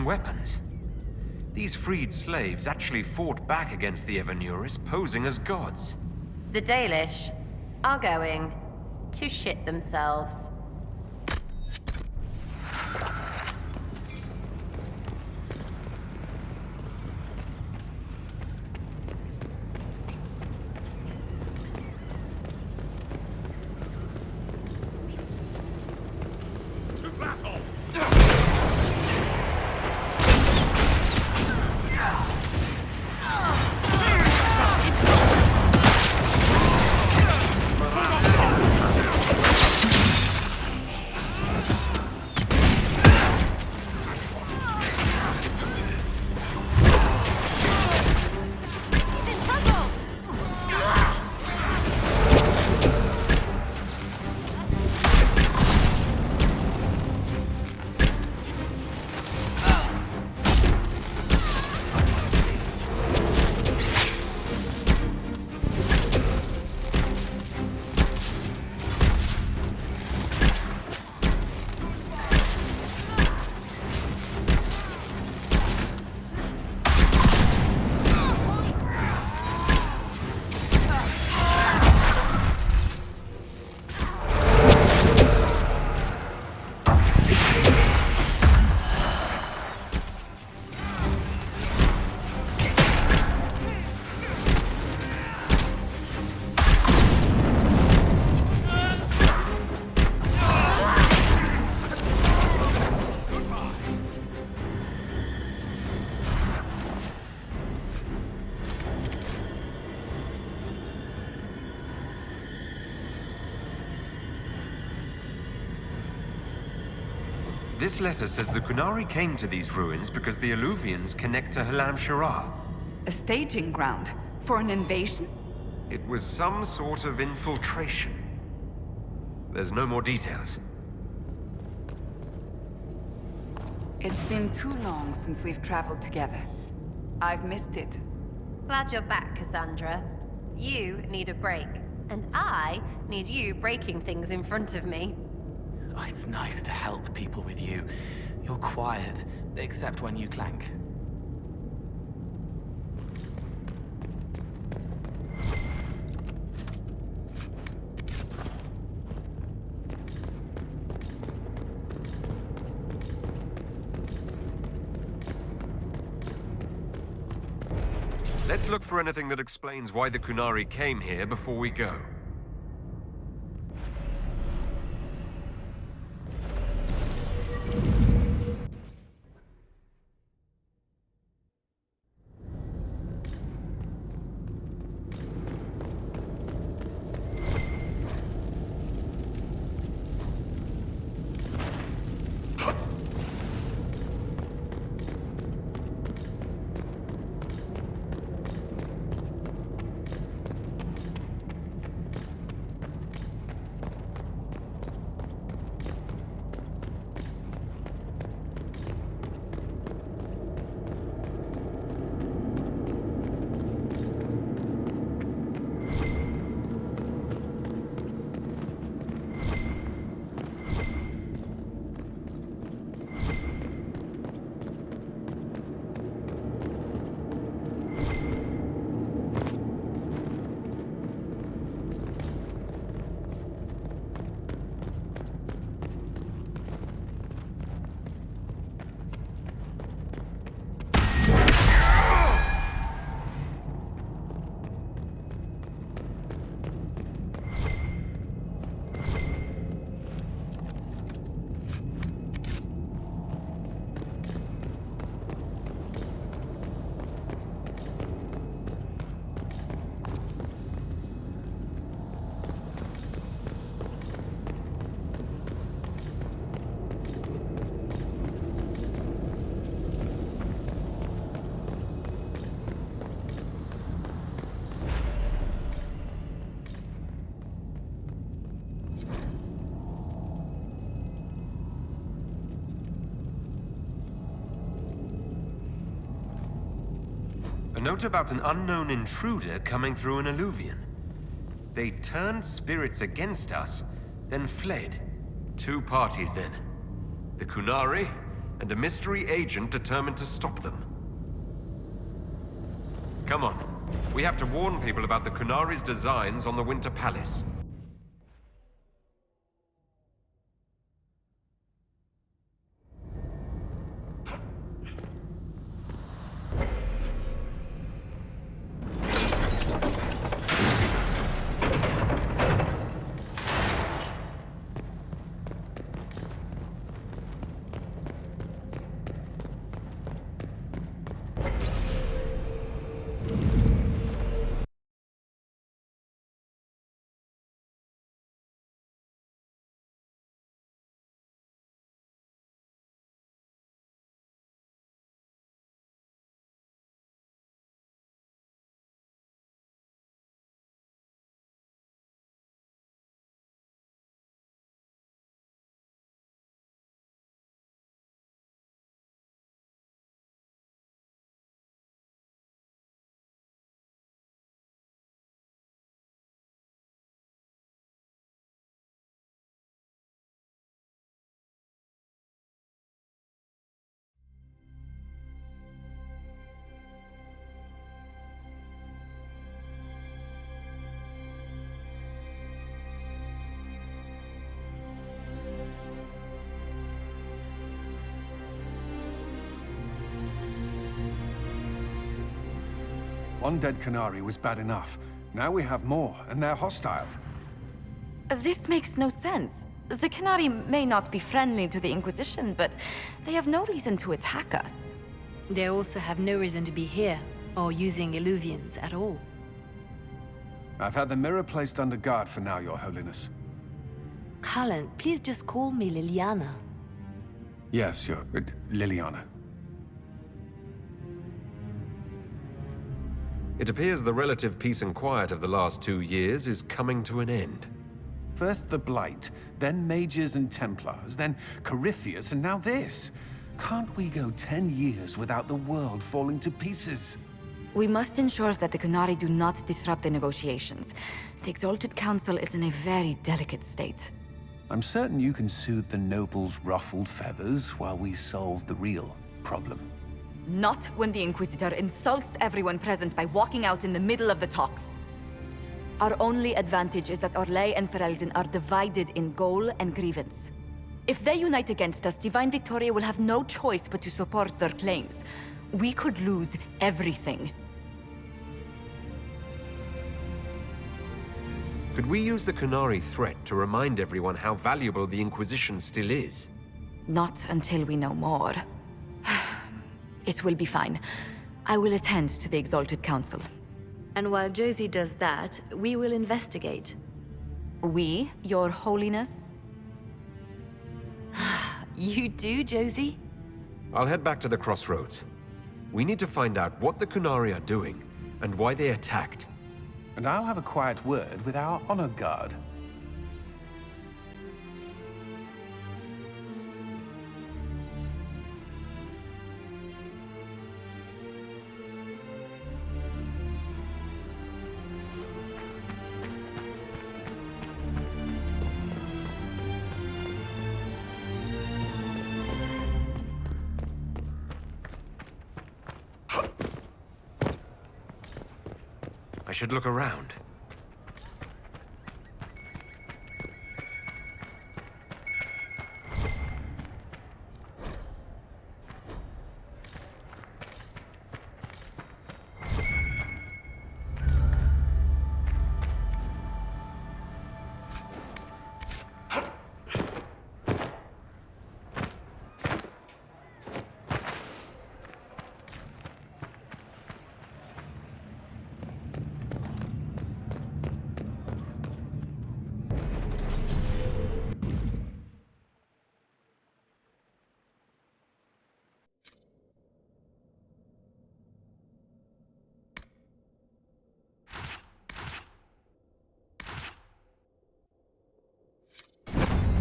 using weapons. These freed slaves actually fought back against the Evanuris, posing as gods. The Dalish are going to shit themselves. This letter says the Qunari came to these ruins because the Eluvians connect to Halam Shara. A staging ground for an invasion? It was some sort of infiltration. There's no more details. It's been too long since we've traveled together. I've missed it. Glad you're back, Cassandra. You need a break, and I need you breaking things in front of me. Oh, it's nice to help people with you. You're quiet, except when you clank. Let's look for anything that explains why the Qunari came here before we go. A note about an unknown intruder coming through an Eluvian. They turned spirits against us, then fled. Two parties then. The Qunari and a mystery agent determined to stop them. Come on. We have to warn people about the Qunari's designs on the Winter Palace. One dead Qunari was bad enough. Now we have more, and they're hostile. This makes no sense. The Qunari may not be friendly to the Inquisition, but they have no reason to attack us. They also have no reason to be here, or using Illuvians at all. I've had the mirror placed under guard for now, Your Holiness. Cullen, please just call me Liliana. Yes, Liliana. It appears the relative peace and quiet of the last 2 years is coming to an end. First the Blight, then Mages and Templars, then Corypheus, and now this. Can't we go 10 years without the world falling to pieces? We must ensure that the Qunari do not disrupt the negotiations. The Exalted Council is in a very delicate state. I'm certain you can soothe the nobles' ruffled feathers while we solve the real problem. Not when the Inquisitor insults everyone present by walking out in the middle of the talks. Our only advantage is that Orlais and Ferelden are divided in goal and grievance. If they unite against us, Divine Victoria will have no choice but to support their claims. We could lose everything. Could we use the Qunari threat to remind everyone how valuable the Inquisition still is? Not until we know more. It will be fine. I will attend to the Exalted Council. And while Josie does that, we will investigate. We, Your Holiness? You do, Josie? I'll head back to the crossroads. We need to find out what the Qunari are doing, and why they attacked. And I'll have a quiet word with our honor guard. I should look around.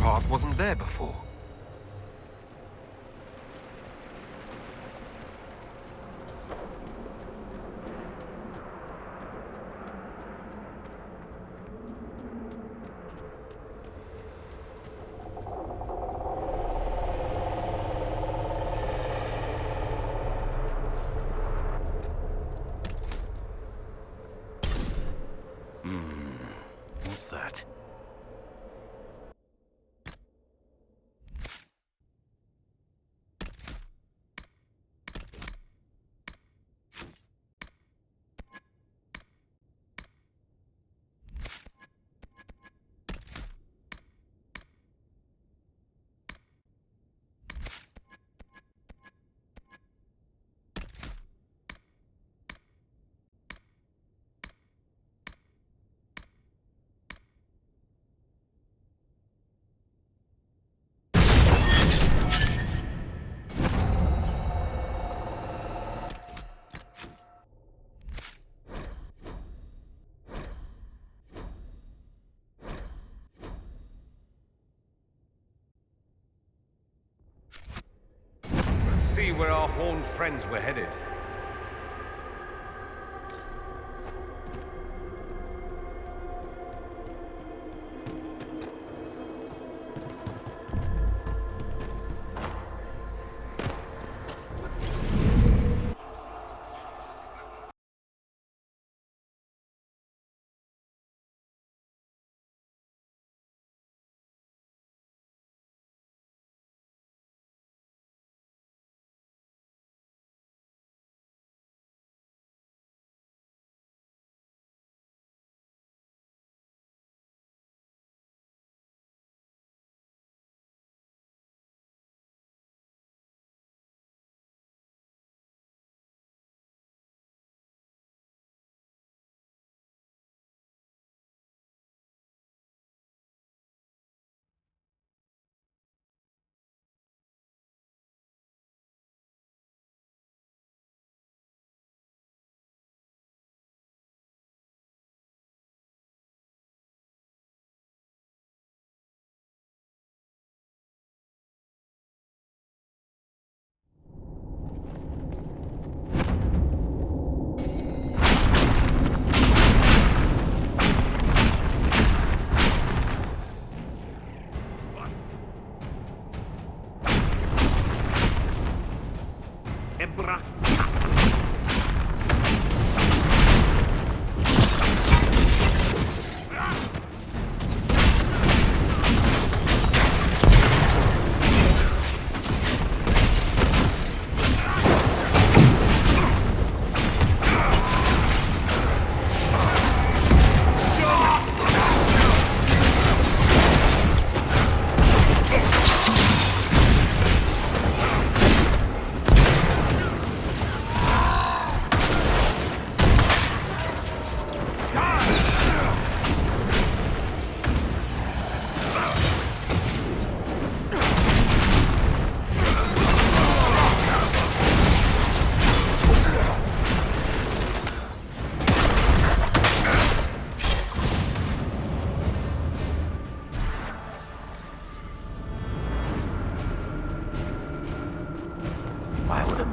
Path wasn't there before. where our horned friends were headed.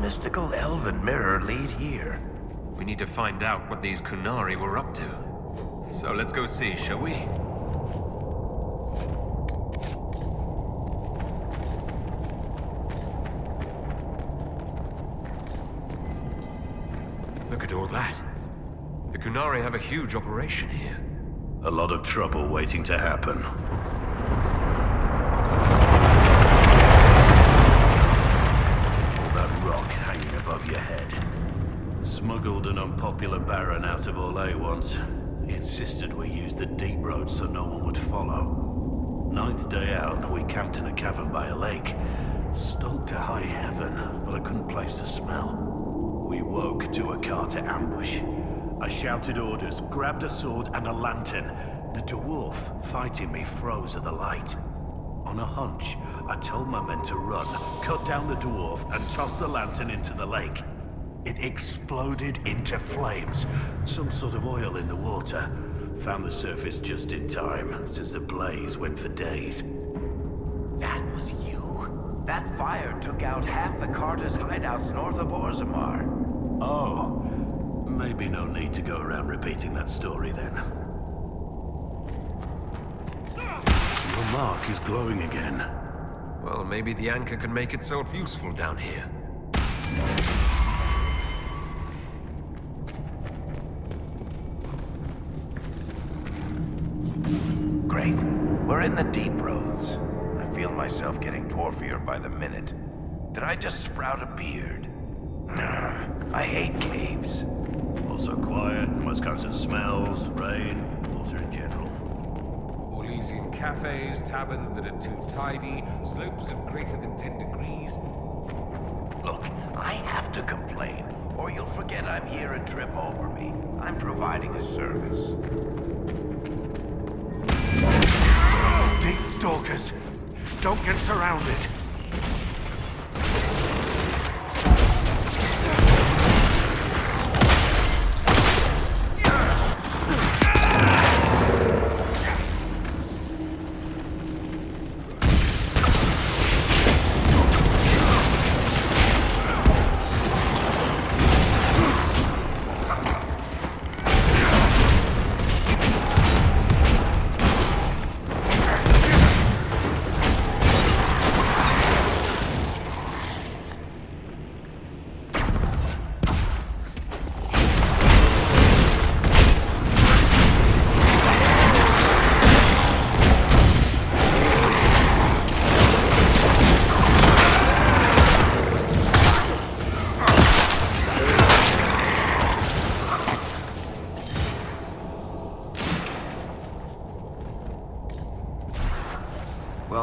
Mystical elven mirror lead here. We need to find out what these Qunari were up to. So let's go see, shall we? Look at all that. The Qunari have a huge operation here. A lot of trouble waiting to happen. Your head. Smuggled an unpopular baron out of Orlais once. He insisted we use the deep road so no one would follow. Ninth day out, we camped in a cavern by a lake. Stunk to high heaven, but I couldn't place the smell. We woke to a Carter ambush. I shouted orders, grabbed a sword and a lantern. The dwarf fighting me froze at the light. On a hunch, I told my men to run, cut down the dwarf, and toss the lantern into the lake. It exploded into flames. Some sort of oil in the water. Found the surface just in time, since the blaze went for days. That was you. That fire took out half the Carter's hideouts north of Orzammar. Oh, maybe no need to go around repeating that story then. Your mark is glowing again. Well, maybe the anchor can make itself useful down here. Great. We're in the deep roads. I feel myself getting dwarfier by the minute. Did I just sprout a beard? I hate caves. Also quiet, Wisconsin smells, rain, water in general. Orlesian cafes, taverns that are too tidy, slopes of greater than 10 degrees. Look, I have to complain, or you'll forget I'm here and trip over me. I'm providing a service. Deep stalkers! Don't get surrounded!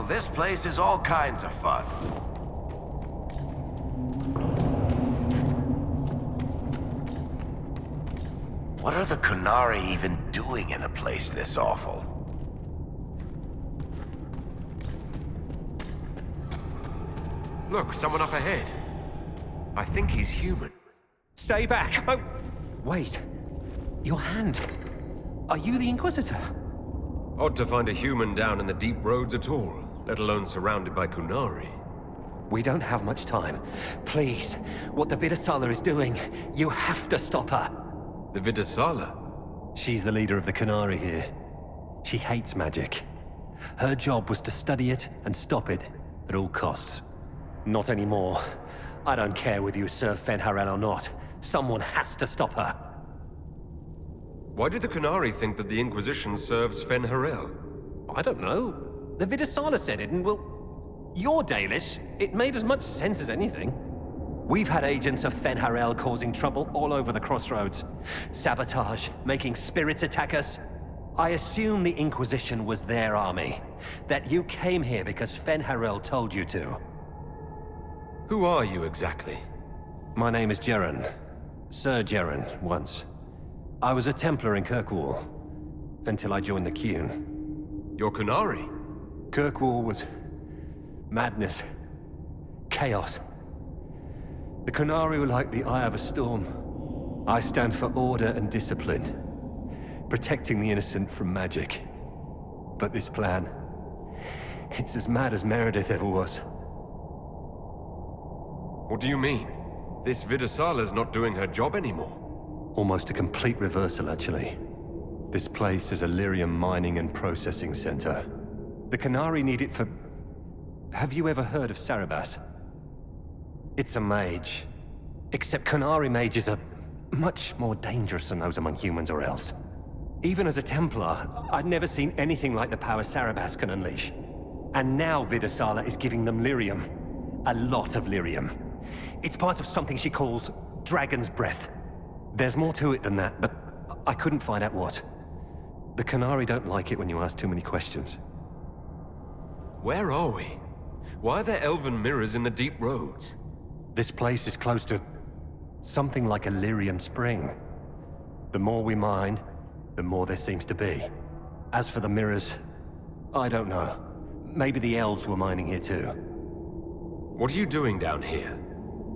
this place is all kinds of fun. What are the Qunari even doing in a place this awful? Look, someone up ahead. I think he's human. Stay back! Oh, wait. Your hand. Are you the Inquisitor? Odd to find a human down in the deep roads at all, let alone surrounded by Qunari. We don't have much time. Please, what the Vidasala is doing, you have to stop her. The Vidasala? She's the leader of the Qunari here. She hates magic. Her job was to study it and stop it at all costs. Not anymore. I don't care whether you serve Fen'Harel or not. Someone has to stop her. Why do the Qunari think that the Inquisition serves Fen'Harel? I don't know. The Vidasala said it, and well, you're Dalish. It made as much sense as anything. We've had agents of Fen'Harel causing trouble all over the crossroads. Sabotage, making spirits attack us. I assume the Inquisition was their army. That you came here because Fen'Harel told you to. Who are you exactly? My name is Jeren. Sir Jeren, once. I was a Templar in Kirkwall, until I joined the Qun. You're Qunari? Kirkwall was madness, chaos. The Qunari were like the eye of a storm. I stand for order and discipline, protecting the innocent from magic. But this plan, it's as mad as Meredith ever was. What do you mean? This Vidasala's not doing her job anymore. Almost a complete reversal, actually. This place is a lyrium mining and processing center. The Qunari need it for... Have you ever heard of Sarabas? It's a mage. Except Qunari mages are much more dangerous than those among humans or elves. Even as a Templar, I'd never seen anything like the power Sarabas can unleash. And now Vidasala is giving them lyrium. A lot of lyrium. It's part of something she calls Dragon's Breath. There's more to it than that, but I couldn't find out what. The Qunari don't like it when you ask too many questions. Where are we? Why are there elven mirrors in the deep roads? This place is close to something like a lyrium spring. The more we mine, the more there seems to be. As for the mirrors, I don't know. Maybe the elves were mining here too. What are you doing down here?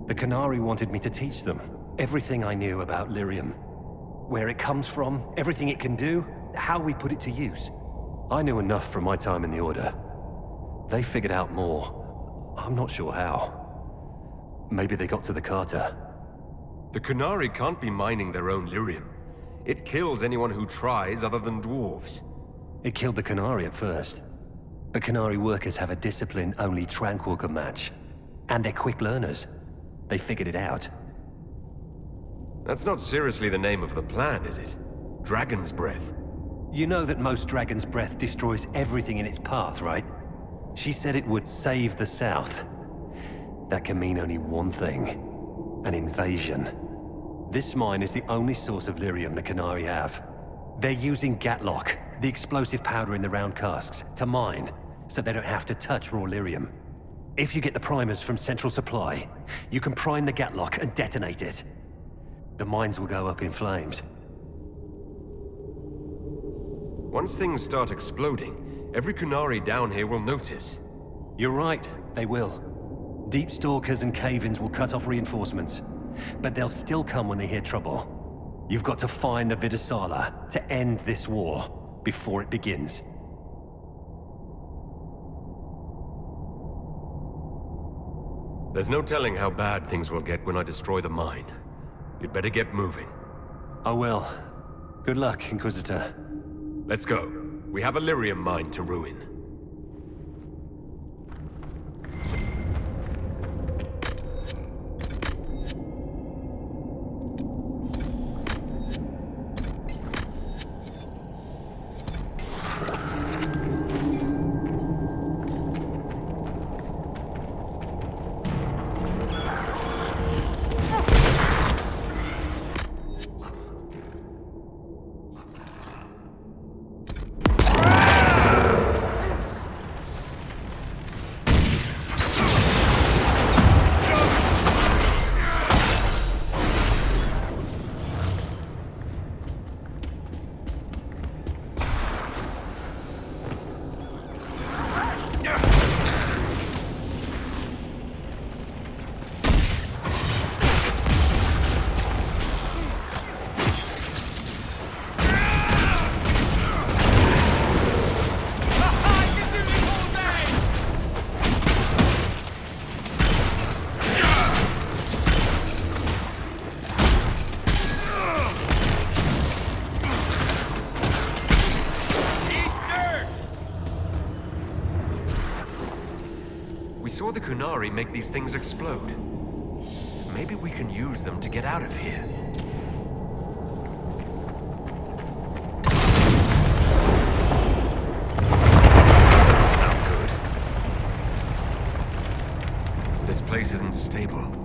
The Qunari wanted me to teach them everything I knew about lyrium. Where it comes from, everything it can do, how we put it to use. I knew enough from my time in the Order. They figured out more. I'm not sure how. Maybe they got to the Carter. The Qunari can't be mining their own lyrium. It kills anyone who tries other than dwarves. It killed the Qunari at first. But Qunari workers have a discipline only Tranquil can match. And they're quick learners. They figured it out. That's not seriously the name of the plan, is it? Dragon's Breath. You know that most Dragon's Breath destroys everything in its path, right? She said it would save the South. That can mean only one thing. An invasion. This mine is the only source of lyrium the Qunari have. They're using Gatlock, the explosive powder in the round casks, to mine, so they don't have to touch raw lyrium. If you get the primers from Central Supply, you can prime the Gatlock and detonate it. The mines will go up in flames. Once things start exploding, every Qunari down here will notice. You're right, they will. Deep Stalkers and cave-ins will cut off reinforcements, but they'll still come when they hear trouble. You've got to find the Vidasala to end this war before it begins. There's no telling how bad things will get when I destroy the mine. You'd better get moving. I will. Good luck, Inquisitor. Let's go. We have a lyrium mine to ruin. saw the Qunari make these things explode. Maybe we can use them to get out of here. Sound good. This place isn't stable.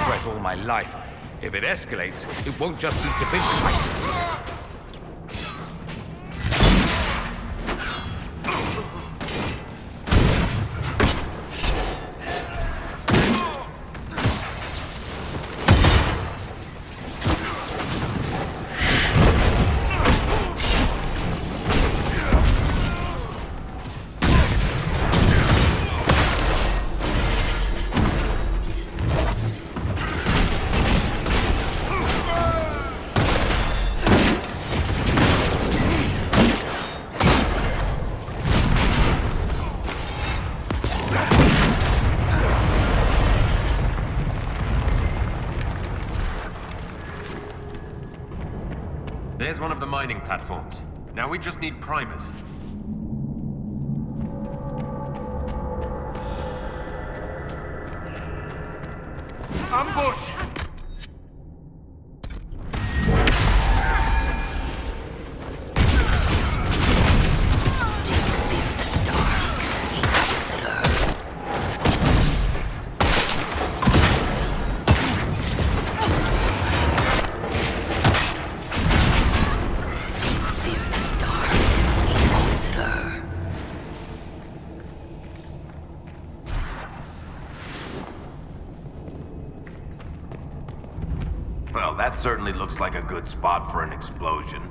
Threat all my life. If it escalates, it won't just be division. There's one of the mining platforms. Now we just need primers. Ambush! Well, that certainly looks like a good spot for an explosion.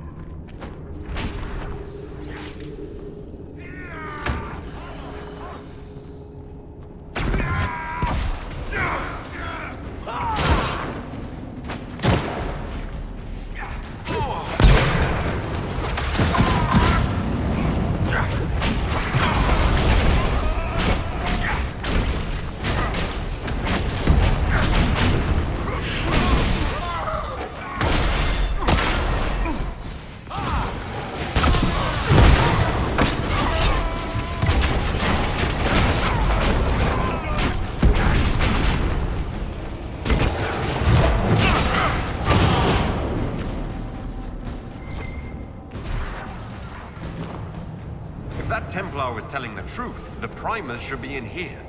If that Templar was telling the truth, the primers should be in here.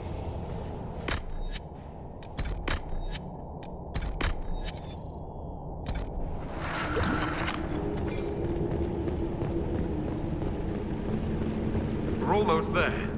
almost there.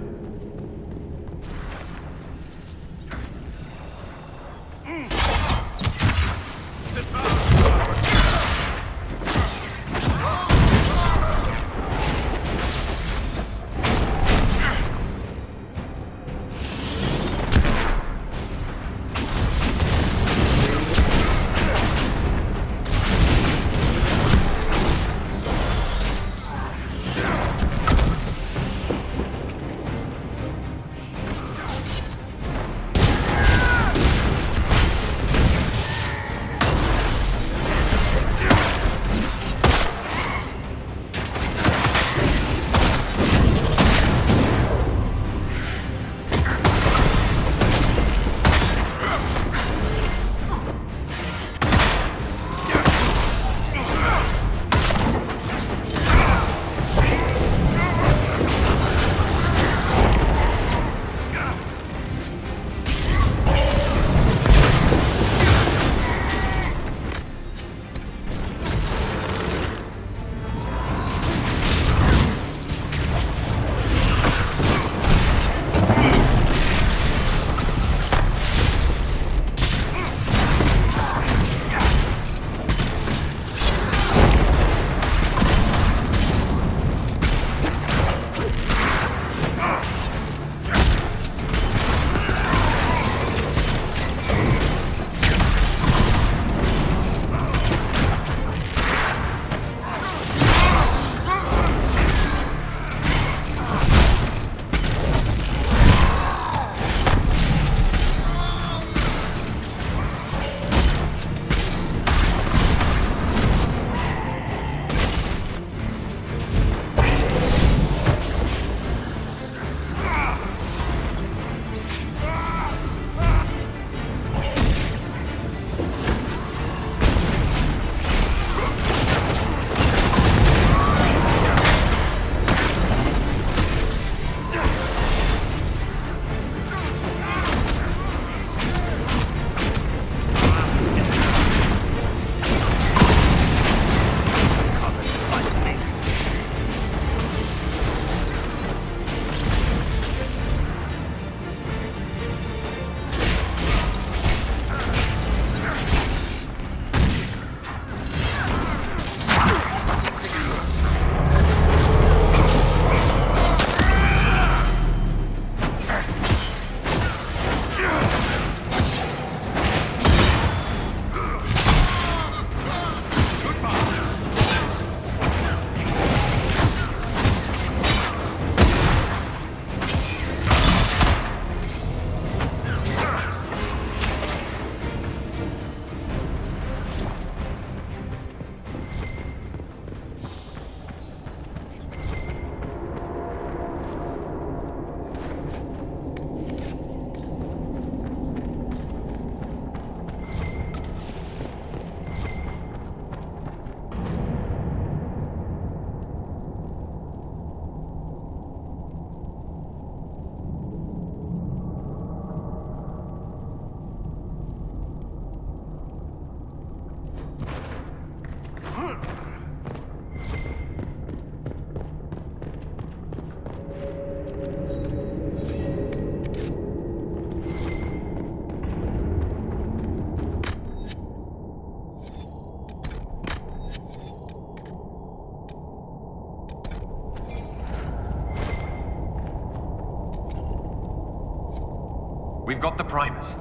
We've got the primers.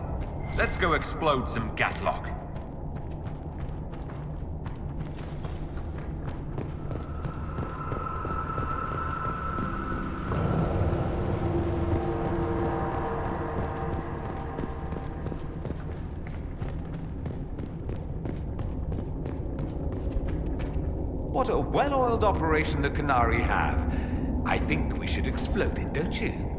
Let's go explode some Gatlock. What a well-oiled operation the Qunari have. I think we should explode it, don't you?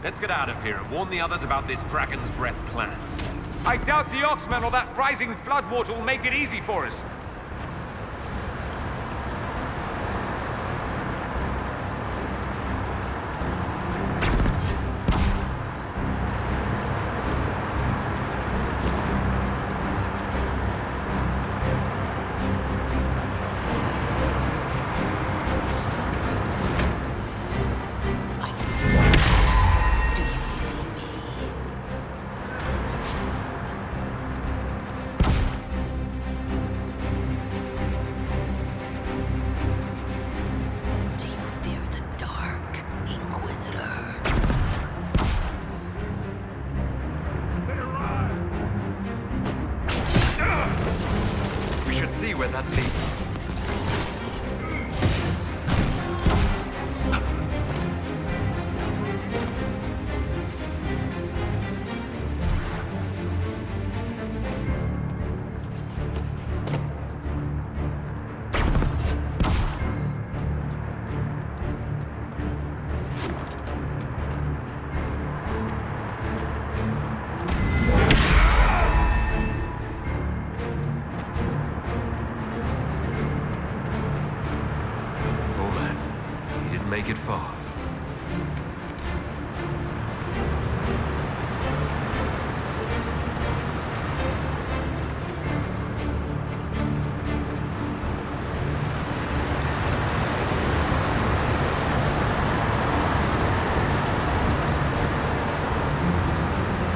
Let's get out of here and warn the others about this Dragon's Breath plan. I doubt the Oxmen or that rising floodwater will make it easy for us. See where that leads. Make it far.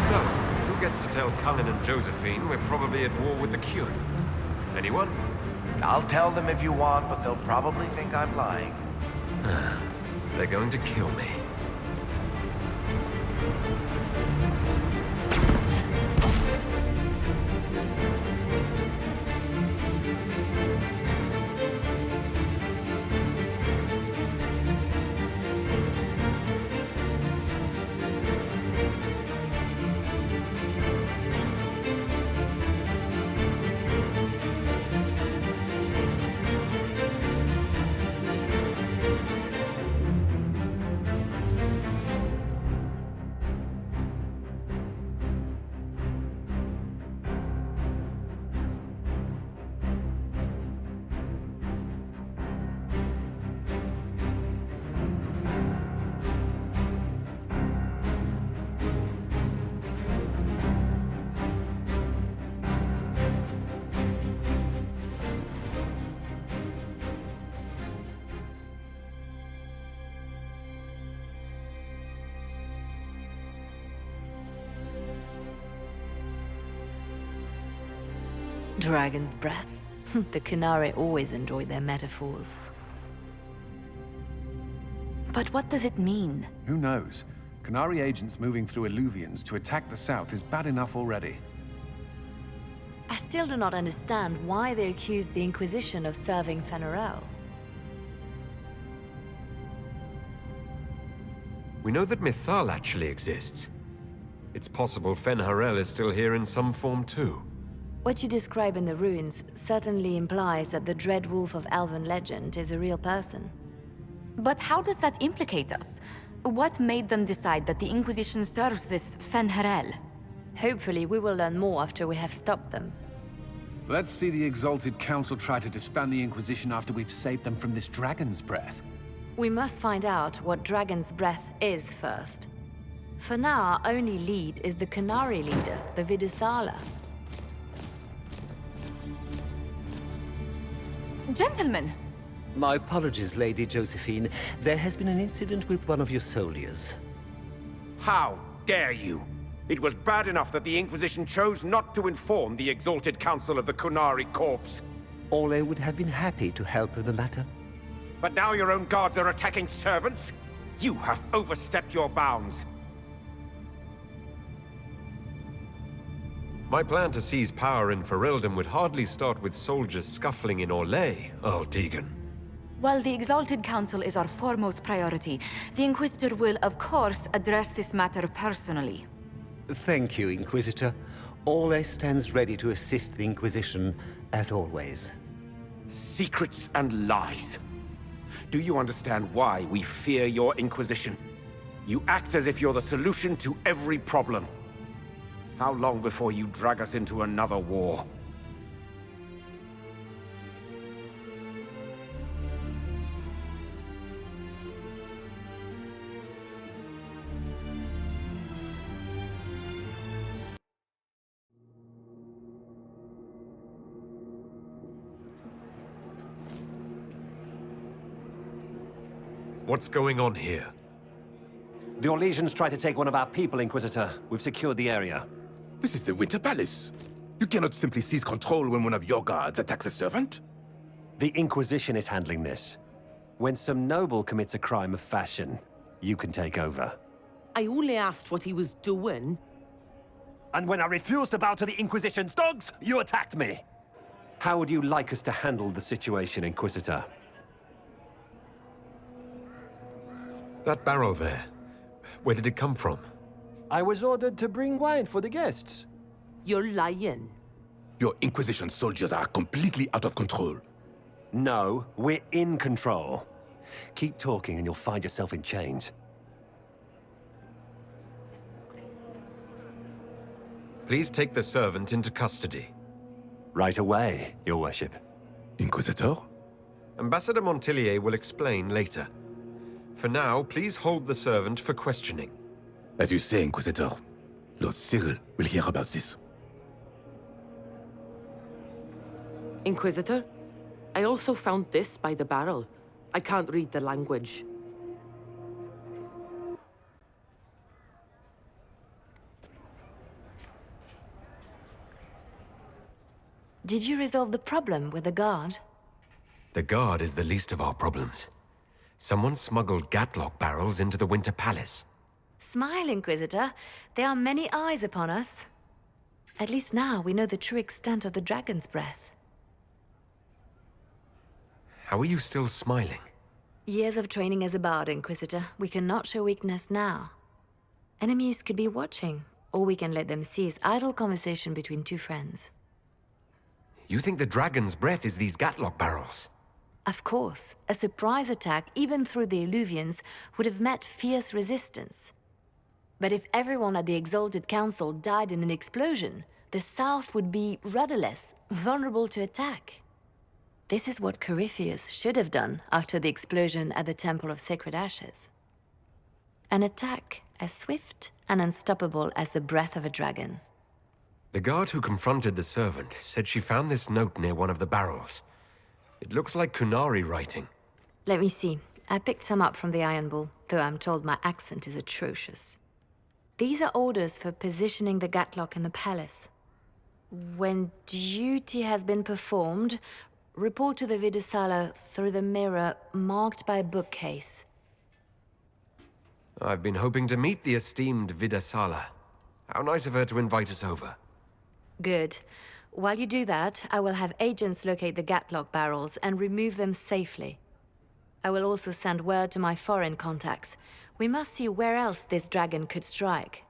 So, who gets to tell Cullen and Josephine we're probably at war with the Qunari? Anyone? I'll tell them if you want, but they'll probably think I'm lying. They're going to kill me. Dragon's breath. The Qunari always enjoy their metaphors. But what does it mean? Who knows? Qunari agents moving through Illuvians to attack the south is bad enough already. I still do not understand why they accused the Inquisition of serving Fen'Harel. We know that Mythal actually exists. It's possible Fen'Harel is still here in some form too. What you describe in the ruins certainly implies that the Dread Wolf of elven legend is a real person. But how does that implicate us? What made them decide that the Inquisition serves this Fen'Harel? Hopefully we will learn more after we have stopped them. Let's see the Exalted Council try to disband the Inquisition after we've saved them from this Dragon's Breath. We must find out what Dragon's Breath is first. For now, our only lead is the Qunari leader, the Vidasala. Gentlemen! My apologies, Lady Josephine. There has been an incident with one of your soldiers. How dare you? It was bad enough that the Inquisition chose not to inform the Exalted Council of the Qunari Corps. Orlais would have been happy to help with the matter. But now your own guards are attacking servants? You have overstepped your bounds. My plan to seize power in Ferelden would hardly start with soldiers scuffling in Orlais, Earl Deegan. While the Exalted Council is our foremost priority, the Inquisitor will, of course, address this matter personally. Thank you, Inquisitor. Orlais stands ready to assist the Inquisition, as always. Secrets and lies. Do you understand why we fear your Inquisition? You act as if you're the solution to every problem. How long before you drag us into another war? What's going on here? The Orlesians tried to take one of our people, Inquisitor. We've secured the area. This is the Winter Palace. You cannot simply seize control when one of your guards attacks a servant. The Inquisition is handling this. When some noble commits a crime of fashion, you can take over. I only asked what he was doing. And when I refused to bow to the Inquisition's dogs, you attacked me! How would you like us to handle the situation, Inquisitor? That barrel there, where did it come from? I was ordered to bring wine for the guests. You're lying. Your Inquisition soldiers are completely out of control. No, we're in control. Keep talking and you'll find yourself in chains. Please take the servant into custody. Right away, Your Worship. Inquisitor? Ambassador Montillier will explain later. For now, please hold the servant for questioning. As you say, Inquisitor. Lord Cyril will hear about this. Inquisitor, I also found this by the barrel. I can't read the language. Did you resolve the problem with the guard? The guard is the least of our problems. Someone smuggled Gatlock barrels into the Winter Palace. Smile, Inquisitor. There are many eyes upon us. At least now we know the true extent of the dragon's breath. How are you still smiling? Years of training as a bard, Inquisitor. We cannot show weakness now. Enemies could be watching, or we can let them seize idle conversation between two friends. You think the dragon's breath is these Gatlock barrels? Of course. A surprise attack, even through the Illuvians, would have met fierce resistance. But if everyone at the Exalted Council died in an explosion, the South would be rudderless, vulnerable to attack. This is what Corypheus should have done after the explosion at the Temple of Sacred Ashes. An attack as swift and unstoppable as the breath of a dragon. The guard who confronted the servant said she found this note near one of the barrels. It looks like Qunari writing. Let me see. I picked some up from the Iron Bull, though I'm told my accent is atrocious. These are orders for positioning the Gatlock in the palace. When duty has been performed, report to the Vidasala through the mirror marked by a bookcase. I've been hoping to meet the esteemed Vidasala. How nice of her to invite us over. Good. While you do that, I will have agents locate the Gatlock barrels and remove them safely. I will also send word to my foreign contacts. We must see where else this dragon could strike.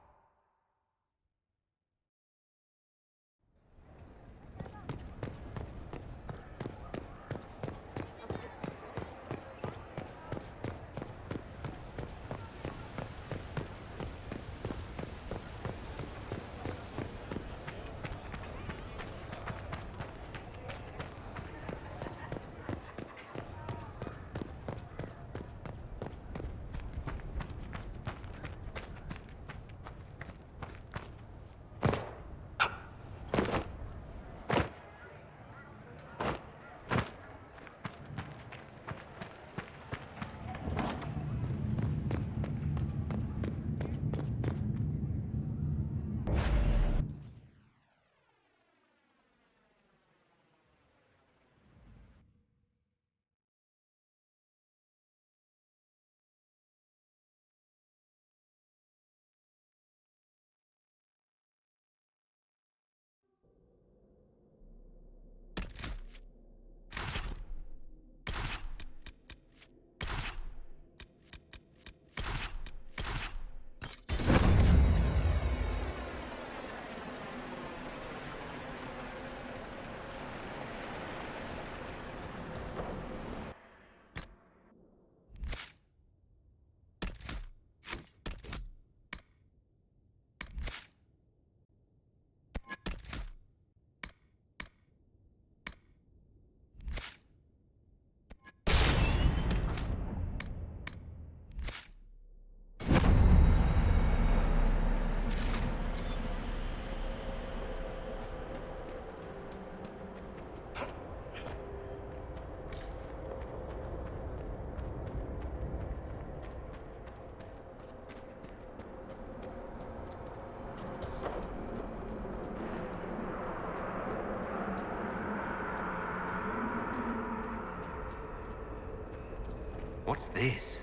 What's this?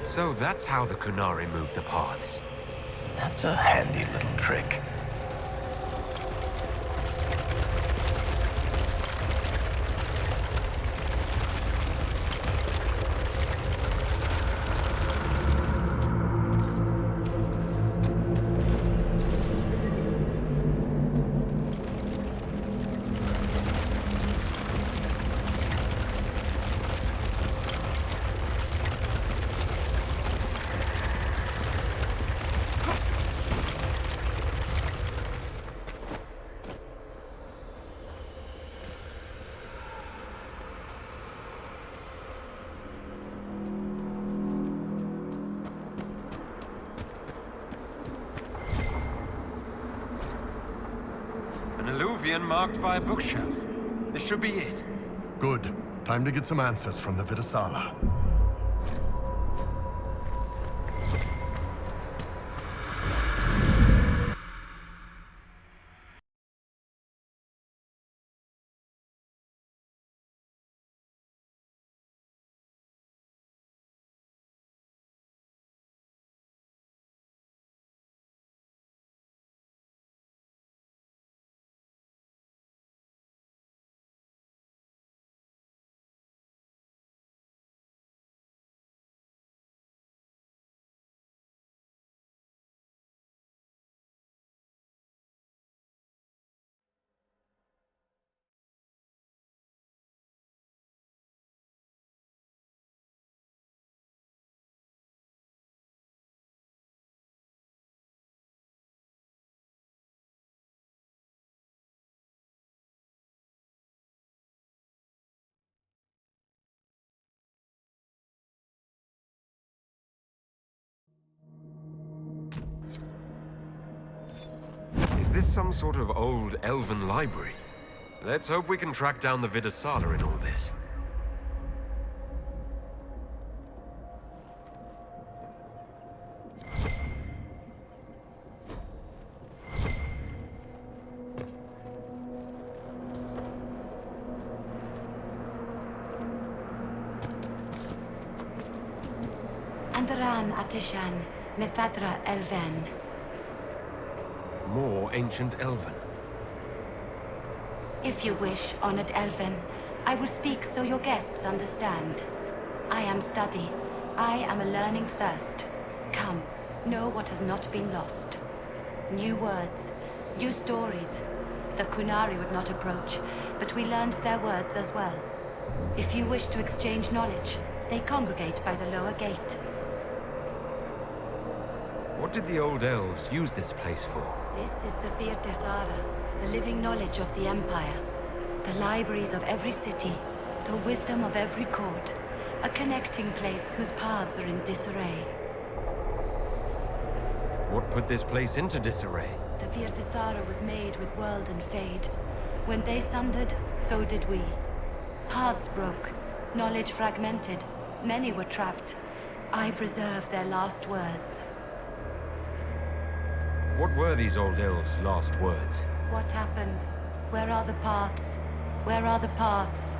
So that's how the Qunari move the paths. That's a handy little trick. Marked by a bookshelf. This should be it. Good. Time to get some answers from the Vidasala. Is this some sort of old elven library? Let's hope we can track down the Vidasala in all this. Andaran Atishan, Mithadra Elven. More ancient elven. If you wish, honored Elven, I will speak so your guests understand. I am study. I am a learning thirst. Come, know what has not been lost. New words, new stories. The Qunari would not approach, but we learned their words as well. If you wish to exchange knowledge, they congregate by the lower gate. What did the old elves use this place for? This is the Virdirthara, the living knowledge of the Empire. The libraries of every city, the wisdom of every court. A connecting place whose paths are in disarray. What put this place into disarray? The Virdirthara was made with world and fade. When they sundered, so did we. Paths broke, knowledge fragmented. Many were trapped. I preserved their last words. What were these old elves' last words? What happened? Where are the paths? Where are the paths?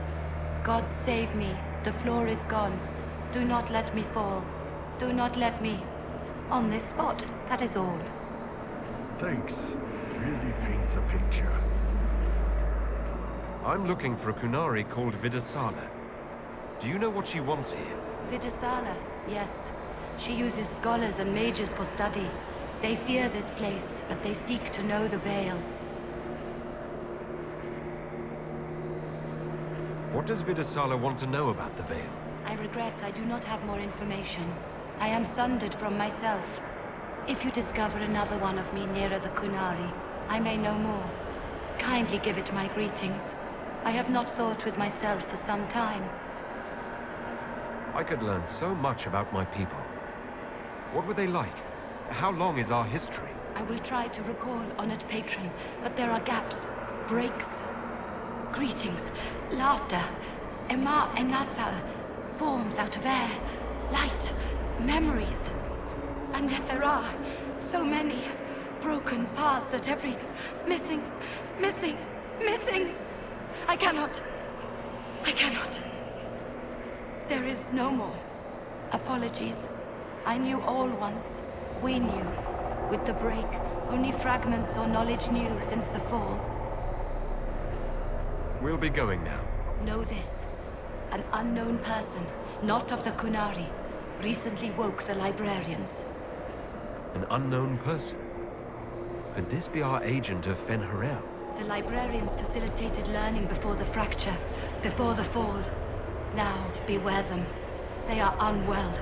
God save me. The floor is gone. Do not let me fall. Do not let me... On this spot, that is all. Thanks. Really paints a picture. I'm looking for a Qunari called Vidasala. Do you know what she wants here? Vidasala, yes. She uses scholars and mages for study. They fear this place, but they seek to know the Veil. What does Vidasala want to know about the Veil? I regret I do not have more information. I am sundered from myself. If you discover another one of me nearer the Qunari, I may know more. Kindly give it my greetings. I have not thought with myself for some time. I could learn so much about my people. What were they like? How long is our history? I will try to recall Honored Patron, but there are gaps, breaks. Greetings, laughter, Ema and Nasal, forms out of air, light, memories. And yet there are so many broken paths at every... missing. I cannot. There is no more. Apologies. I knew all once. We knew. With the break, only fragments or knowledge new since the fall. We'll be going now. Know this. An unknown person, not of the Qunari, recently woke the librarians. An unknown person? Could this be our agent of Fen'Harel? The librarians facilitated learning before the fracture, before the fall. Now, beware them. They are unwell.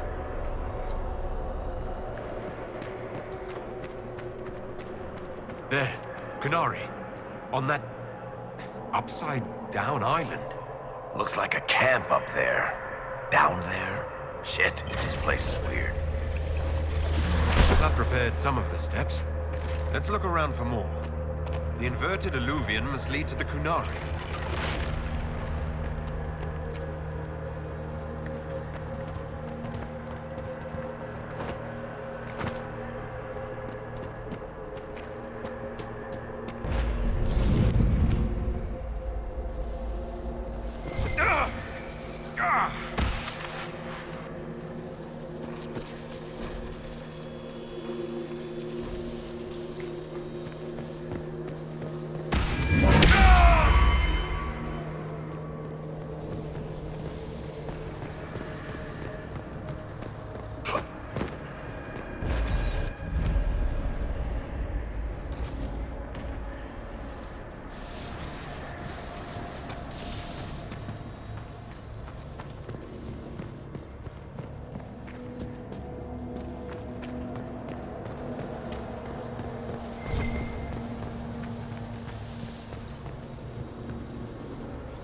There, Qunari. On that... upside-down island. Looks like a camp up there. Down there? Shit, this place is weird. That prepared some of the steps. Let's look around for more. The inverted alluvion must lead to the Qunari.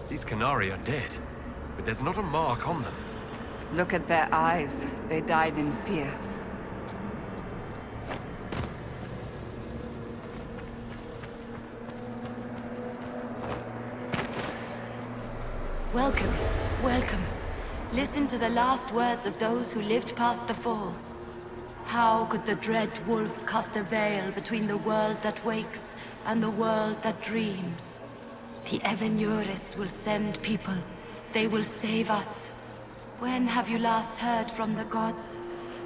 These Qunari are dead, but there's not a mark on them. Look at their eyes. They died in fear. Welcome, welcome. Listen to the last words of those who lived past the fall. How could the dread wolf cast a veil between the world that wakes and the world that dreams? The Evenuris will send people. They will save us. When have you last heard from the gods?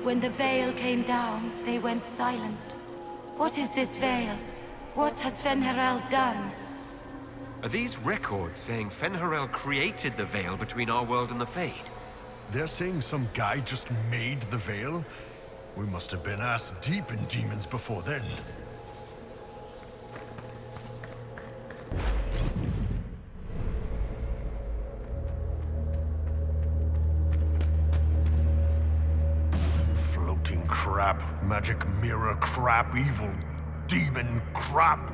When the veil came down, they went silent. What is this veil? What has Fen'Harel done? Are these records saying Fen'Harel created the veil between our world and the Fade? They're saying some guy just made the veil? We must have been ass deep in demons before then. Floating crap, magic mirror crap, evil demon crap.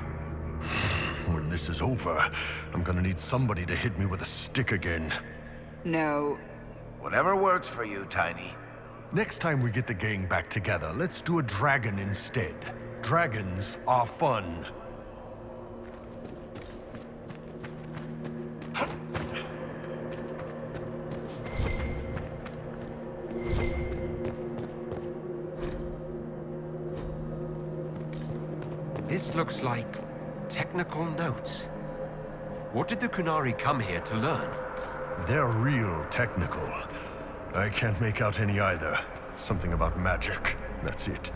When this is over, I'm gonna need somebody to hit me with a stick again. No. Whatever works for you, Tiny. Next time we get the gang back together, let's do a dragon instead. Dragons are fun. This looks like technical notes. What did the Qunari come here to learn? They're real technical. I can't make out any either. Something about magic. That's it.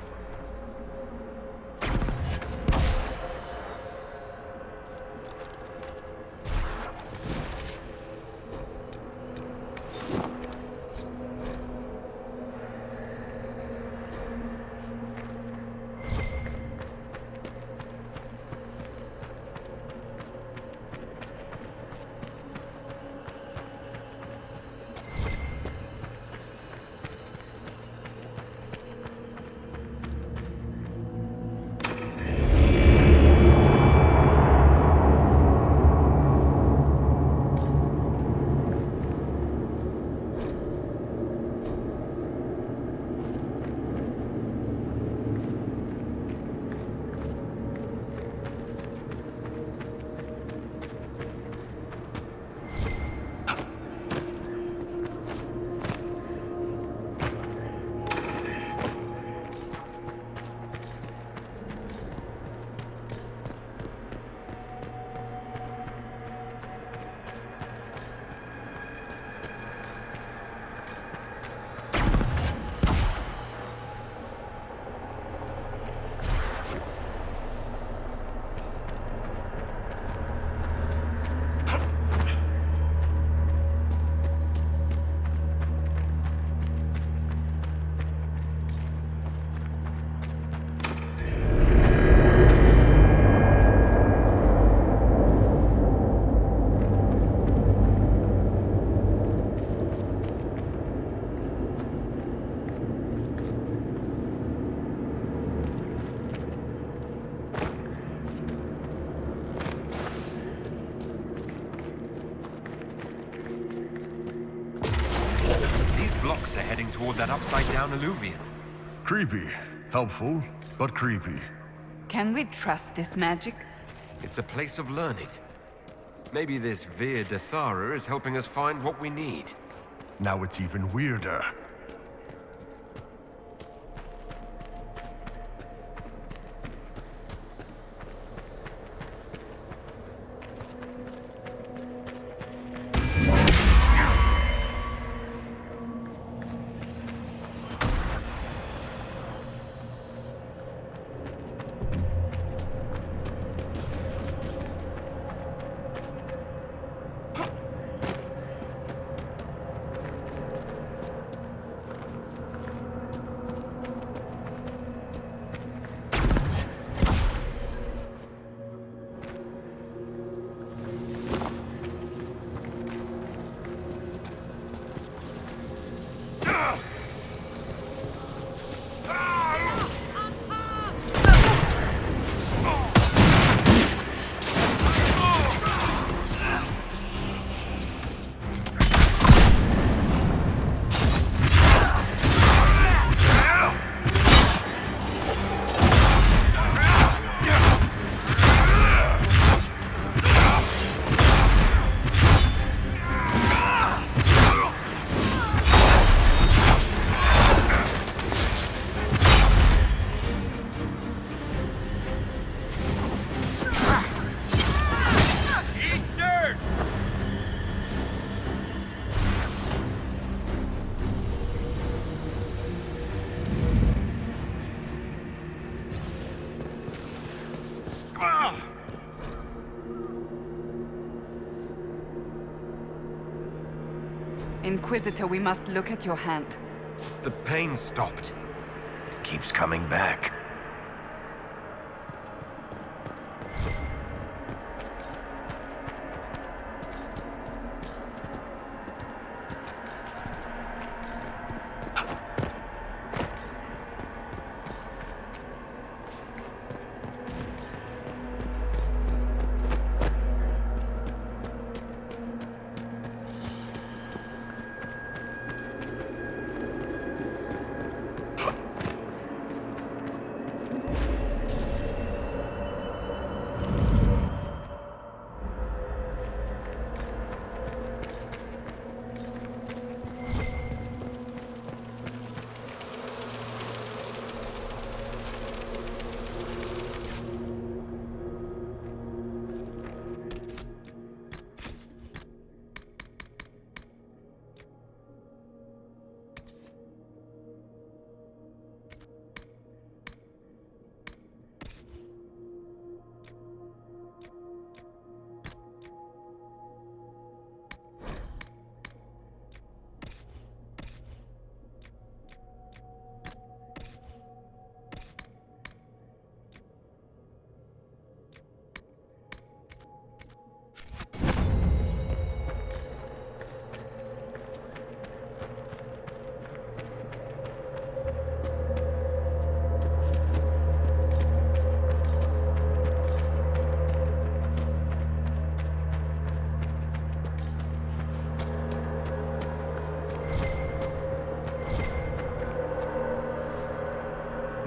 blocks are heading toward that upside-down alluvium. Creepy. Helpful, but creepy. Can we trust this magic? It's a place of learning. Maybe this Vidasala is helping us find what we need. Now it's even weirder. Inquisitor, we must look at your hand. The pain stopped. It keeps coming back.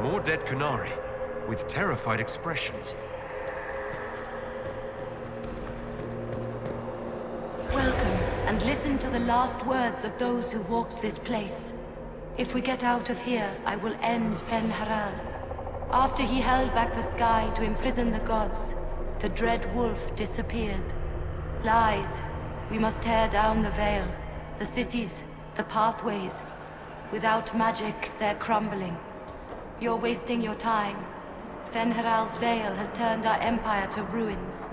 More dead Qunari, with terrified expressions. Welcome, and listen to the last words of those who walked this place. If we get out of here, I will end Fen'Haral. After he held back the sky to imprison the gods, the dread wolf disappeared. Lies. We must tear down the veil, the cities, the pathways. Without magic, they're crumbling. You're wasting your time. Fen'Haral's veil has turned our empire to ruins.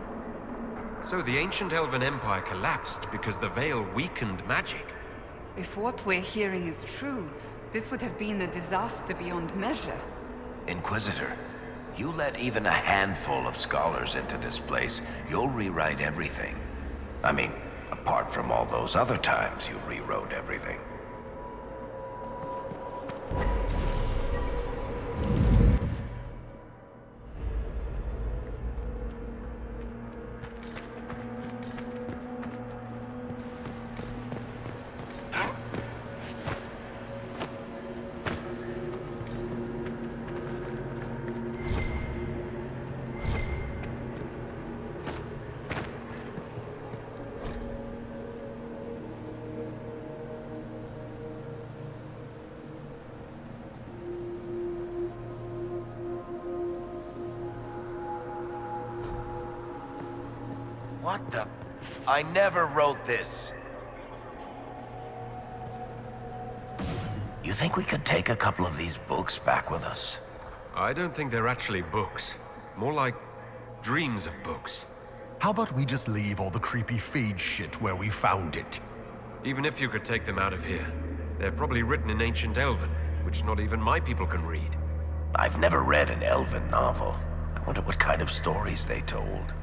So the ancient elven empire collapsed because the veil weakened magic. If what we're hearing is true, this would have been a disaster beyond measure. Inquisitor, you let even a handful of scholars into this place, you'll rewrite everything. I mean, apart from all those other times you rewrote everything. What the... I never wrote this. You think we could take a couple of these books back with us? I don't think they're actually books. More like dreams of books. How about we just leave all the creepy feed shit where we found it? Even if you could take them out of here, they're probably written in ancient Elven, which not even my people can read. I've never read an Elven novel. I wonder what kind of stories they told.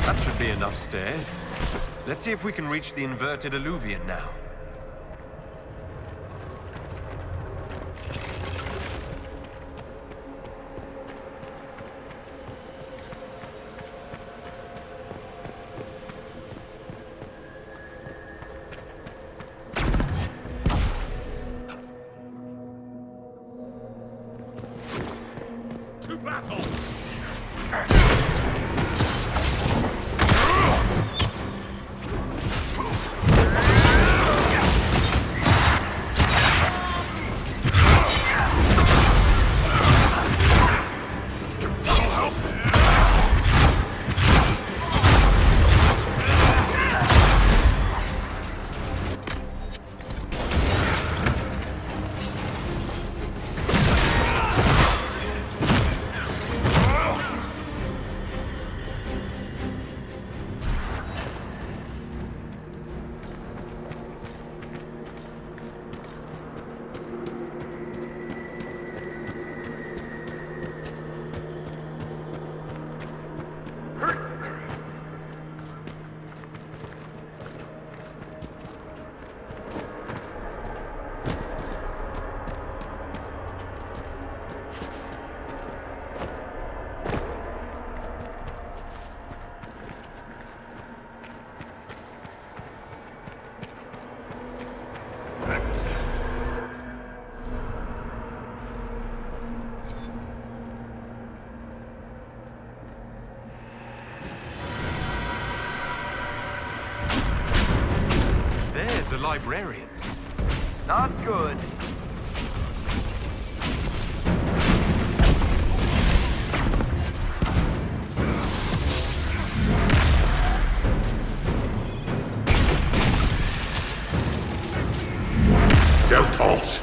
That should be enough stairs. Let's see if we can reach the inverted alluvion now. To battle! The librarians. Not good. Deltos!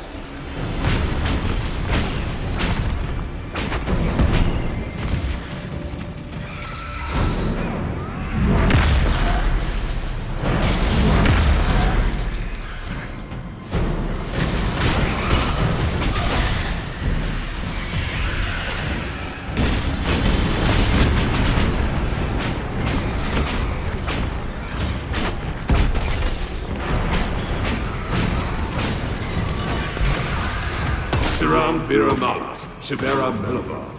Viramalas, Shivera Melava.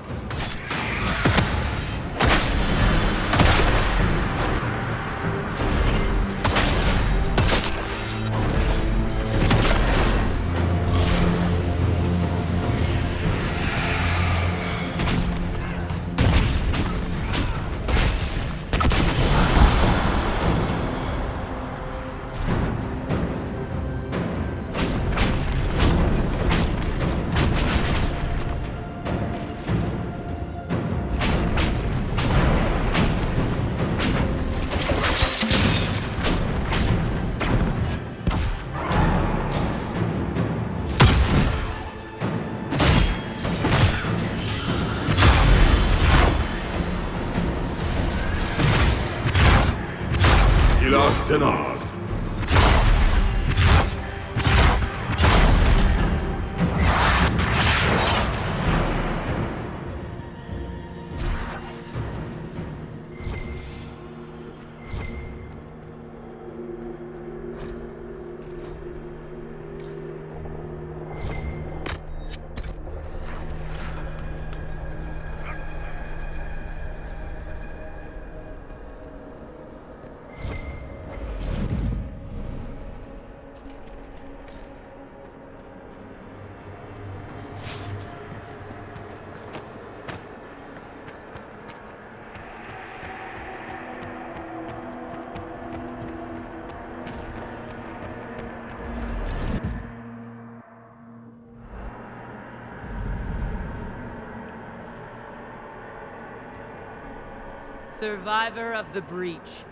Survivor of the breach.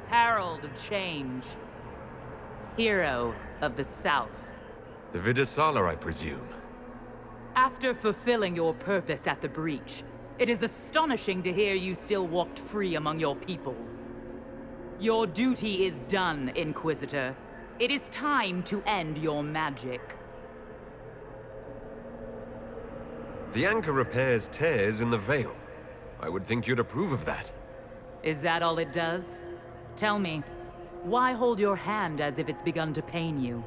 Herald of change. Hero of the South. The Vidasala, I presume. After fulfilling your purpose at the breach, it is astonishing to hear you still walked free among your people. Your duty is done, Inquisitor. It is time to end your magic. The anchor repairs tears in the veil. I would think you'd approve of that. Is that all it does? Tell me, why hold your hand as if it's begun to pain you?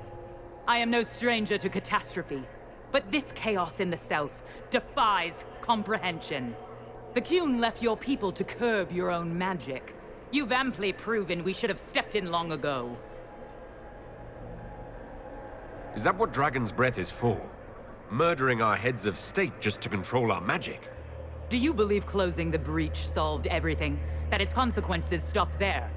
I am no stranger to catastrophe, but this chaos in the south defies comprehension. The Qun left your people to curb your own magic. You've amply proven we should have stepped in long ago. Is that what Dragon's Breath is for? Murdering our heads of state just to control our magic? Do you believe closing the breach solved everything? That its consequences stopped there?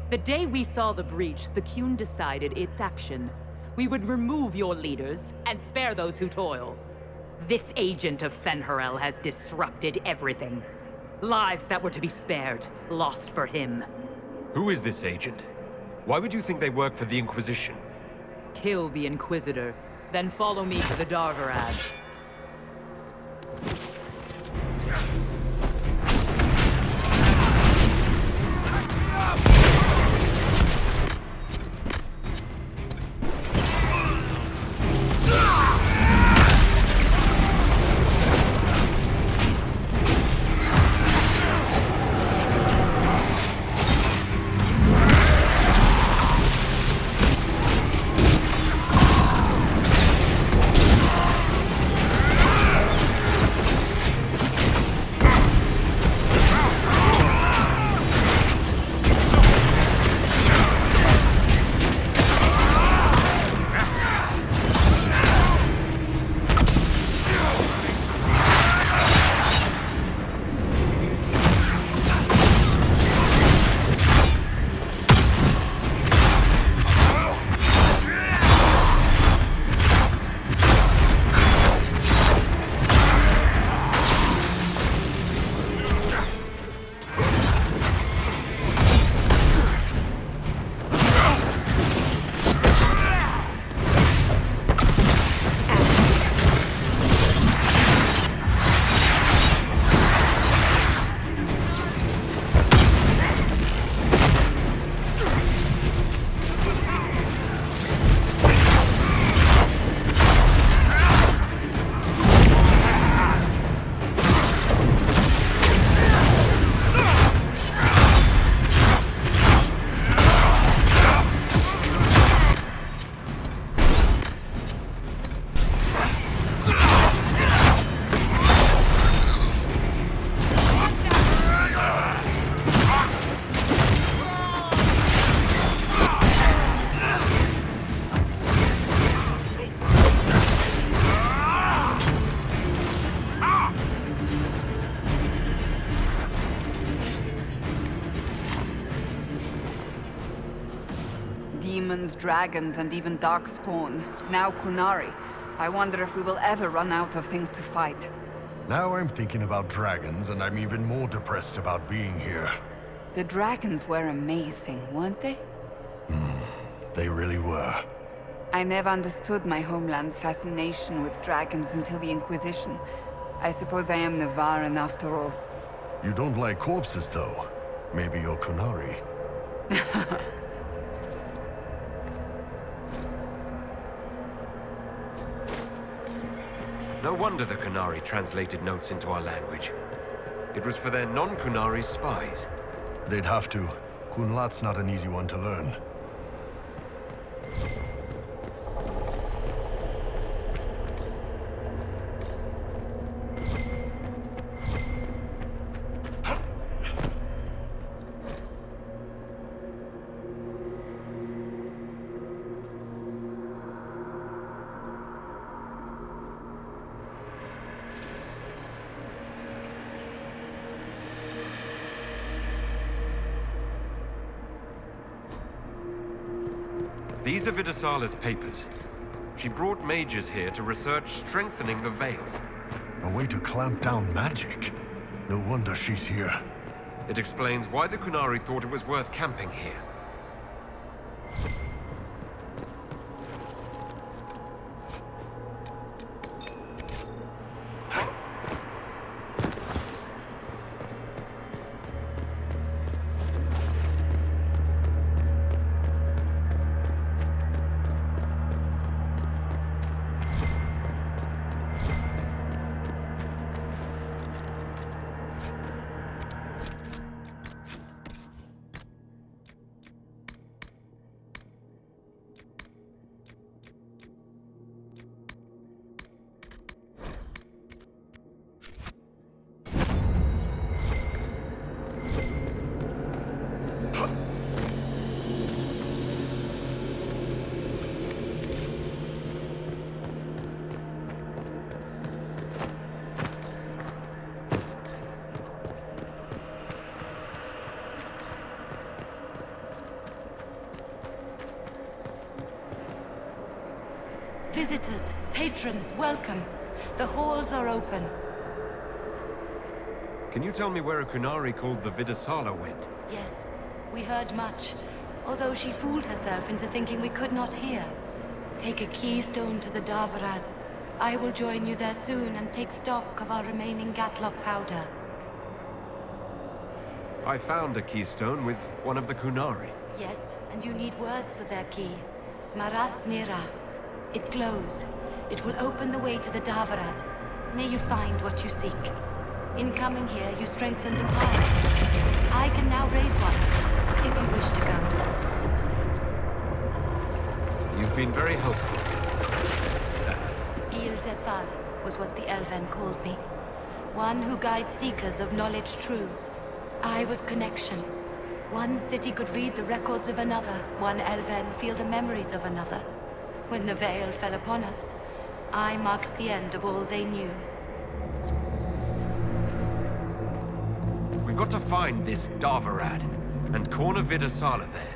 The day we saw the breach, the Qun decided its action. We would remove your leaders and spare those who toil. This agent of Fen'Harel has disrupted everything. Lives that were to be spared, lost for him. Who is this agent? Why would you think they work for the Inquisition? Kill the Inquisitor, then follow me to the Daravarat. Demons, dragons, and even darkspawn. Now Qunari. I wonder if we will ever run out of things to fight. Now I'm thinking about dragons, and I'm even more depressed about being here. The dragons were amazing, weren't they? They really were. I never understood my homeland's fascination with dragons until the Inquisition. I suppose I am Navaran after all. You don't like corpses, though. Maybe you're Qunari. No wonder the Qunari translated notes into our language. It was for their non-Qunari spies. They'd have to. Kunlat's not an easy one to learn. These are Vidasala's papers. She brought mages here to research strengthening the veil. A way to clamp down magic. No wonder she's here. It explains why the Qunari thought it was worth camping here. Visitors, patrons, welcome. The halls are open. Can you tell me where a Qunari called the Vidasala went? Yes, we heard much, although she fooled herself into thinking we could not hear. Take a keystone to the Daravarat. I will join you there soon and take stock of our remaining Gatlock powder. I found a keystone with one of the Qunari. Yes, and you need words for their key. Maras Nira. It glows. It will open the way to the Daravarat. May you find what you seek. In coming here, you strengthened the pass. I can now raise one, if you wish to go. You've been very helpful. Gil Dethal was what the elven called me. One who guides seekers of knowledge true. I was connection. One city could read the records of another. One elven feel the memories of another. When the veil fell upon us, I marked the end of all they knew. We've got to find this Daravarat and corner Vidasala there.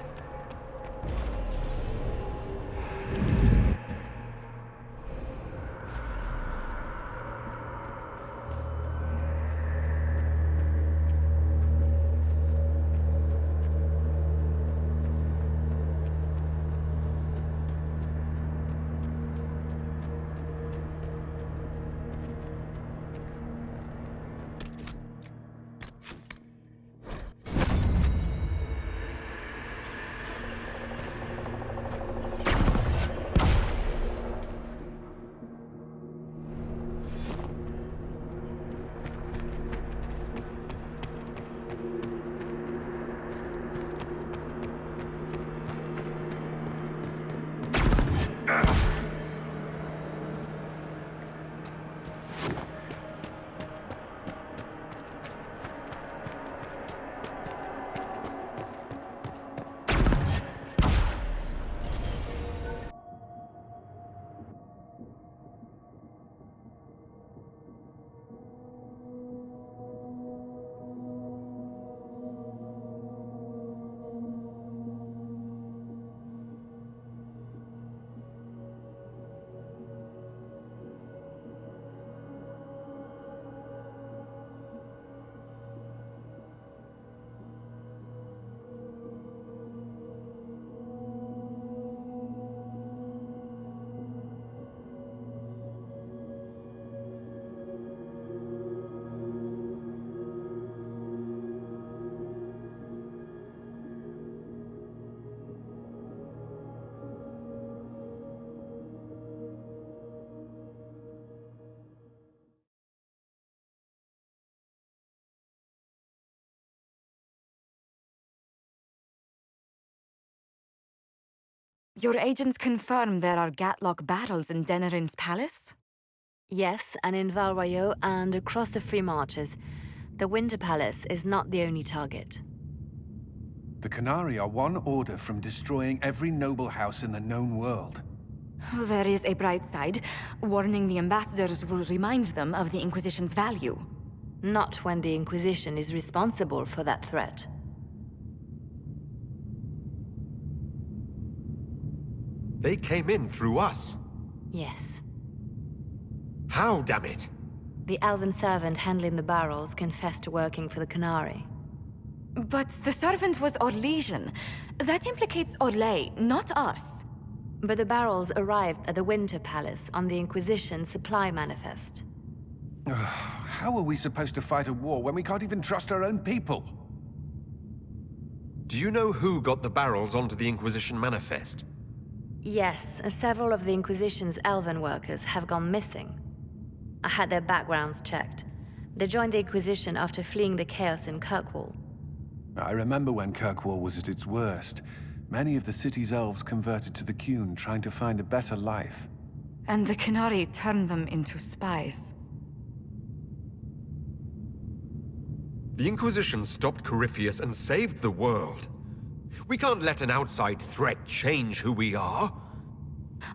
Your agents confirm there are Gatlock battles in Denerim's palace? Yes, and in Valroyo and across the Free Marches. The Winter Palace is not the only target. The Qunari are one order from destroying every noble house in the known world. There is a bright side. Warning the ambassadors will remind them of the Inquisition's value. Not when the Inquisition is responsible for that threat. They came in through us. Yes. How, damn it? The elven servant handling the barrels confessed to working for the Qunari. But the servant was Orlesian. That implicates Orlais, not us. But the barrels arrived at the Winter Palace on the Inquisition supply manifest. How are we supposed to fight a war when we can't even trust our own people? Do you know who got the barrels onto the Inquisition manifest? Yes, several of the Inquisition's elven workers have gone missing. I had their backgrounds checked. They joined the Inquisition after fleeing the chaos in Kirkwall. I remember when Kirkwall was at its worst. Many of the city's elves converted to the Qun, trying to find a better life. And the Qunari turned them into spies. The Inquisition stopped Corypheus and saved the world. We can't let an outside threat change who we are.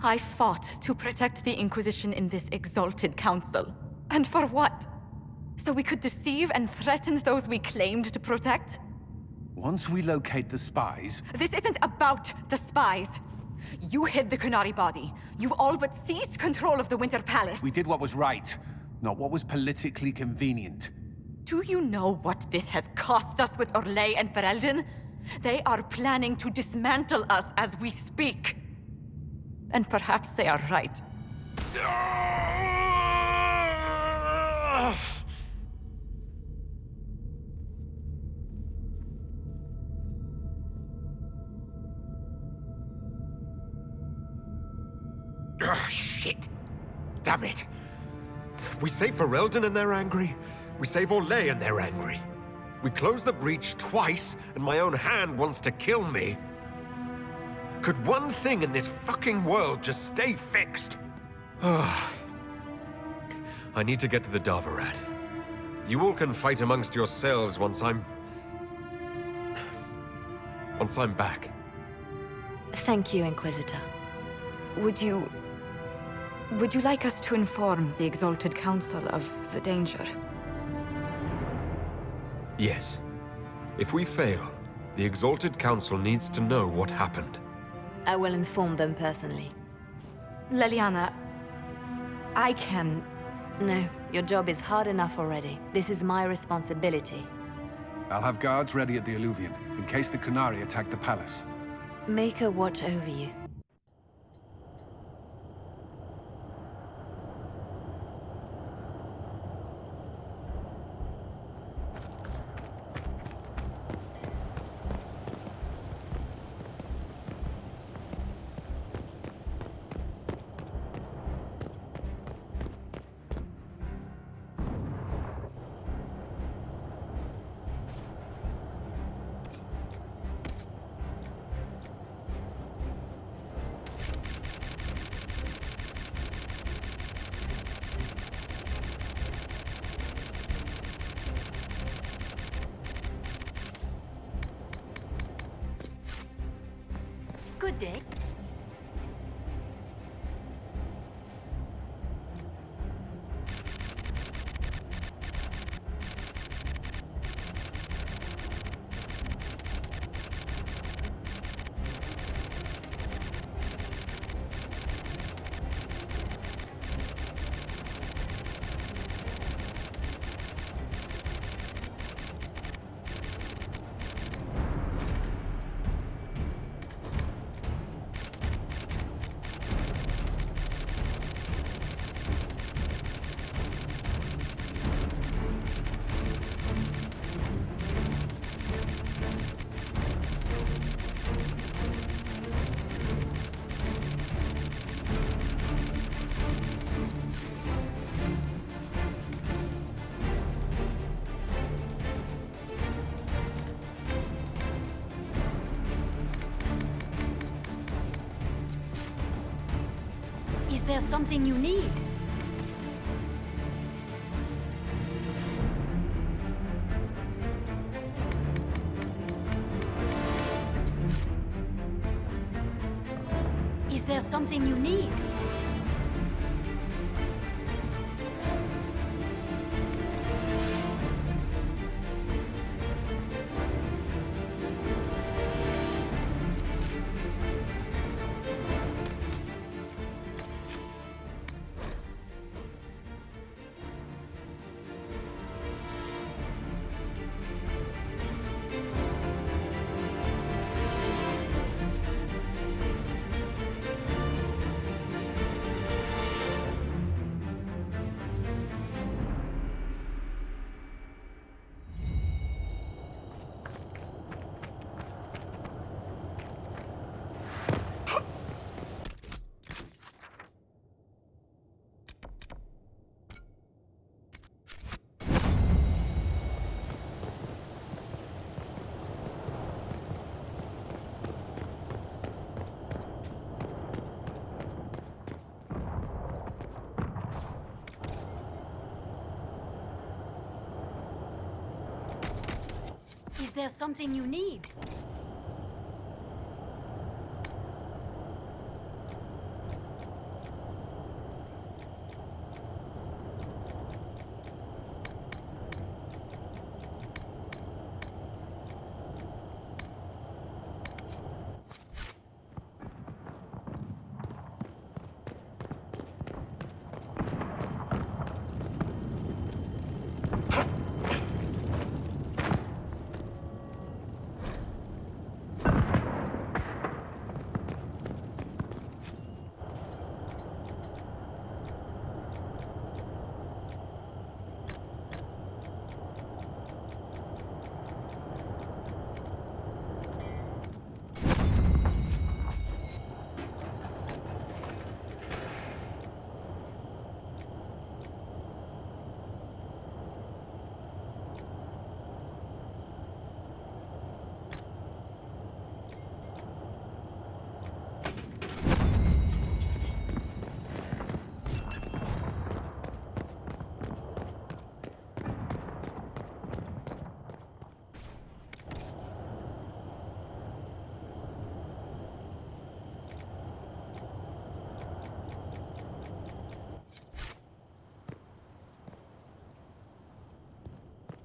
I fought to protect the Inquisition in this exalted council. And for what? So we could deceive and threaten those we claimed to protect? Once we locate the spies... This isn't about the spies. You hid the Qunari body. You've all but seized control of the Winter Palace. We did what was right, not what was politically convenient. Do you know what this has cost us with Orlais and Ferelden? They are planning to dismantle us as we speak. And perhaps they are right. Shit! Damn it! We save Ferelden and they're angry. We save Orlais and they're angry. We close the breach twice, and my own hand wants to kill me. Could one thing in this fucking world just stay fixed? I need to get to the Daravarat. You all can fight amongst yourselves once I'm back. Thank you, Inquisitor. Would you like us to inform the Exalted Council of the danger? Yes. If we fail, the Exalted Council needs to know what happened. I will inform them personally. Leliana, I can... No, your job is hard enough already. This is my responsibility. I'll have guards ready at the Alluvion, in case the Qunari attack the palace. Make her watch over you. Good day. Is there something you need? Is there something you need? there something you need?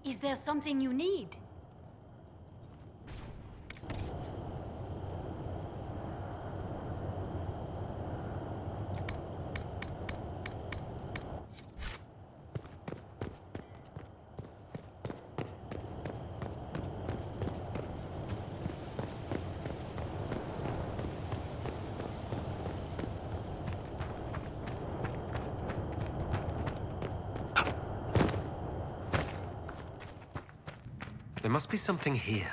Is there something you need? There must be something here.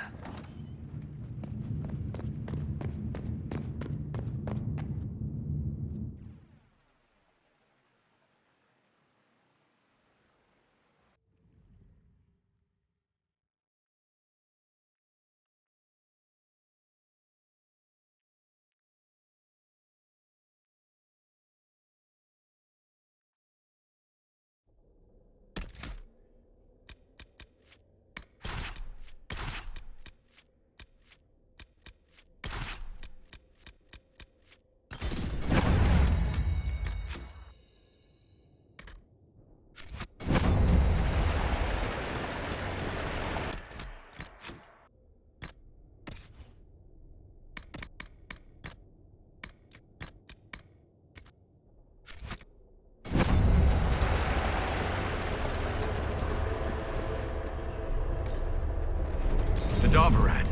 Daravarat.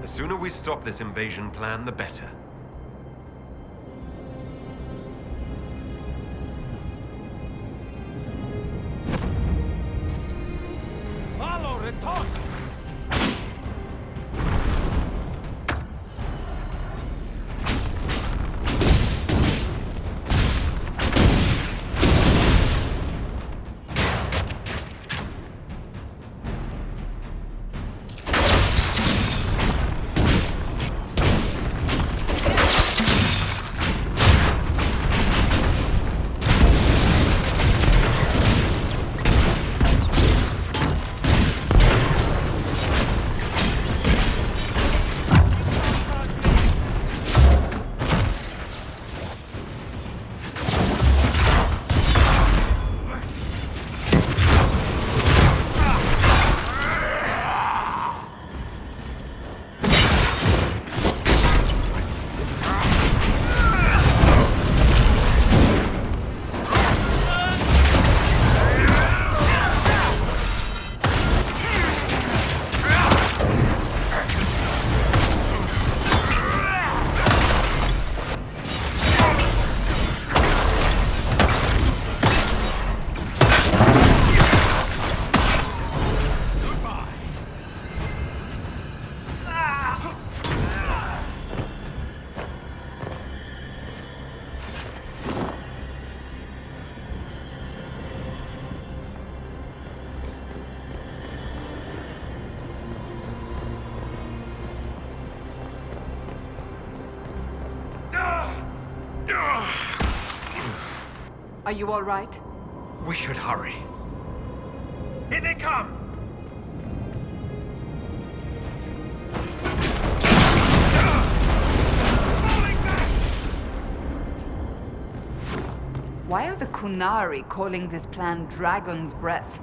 The sooner we stop this invasion plan, the better. Follow the toast! Are you all right? We should hurry. Here they come! Why are the Qunari calling this plan Dragon's Breath?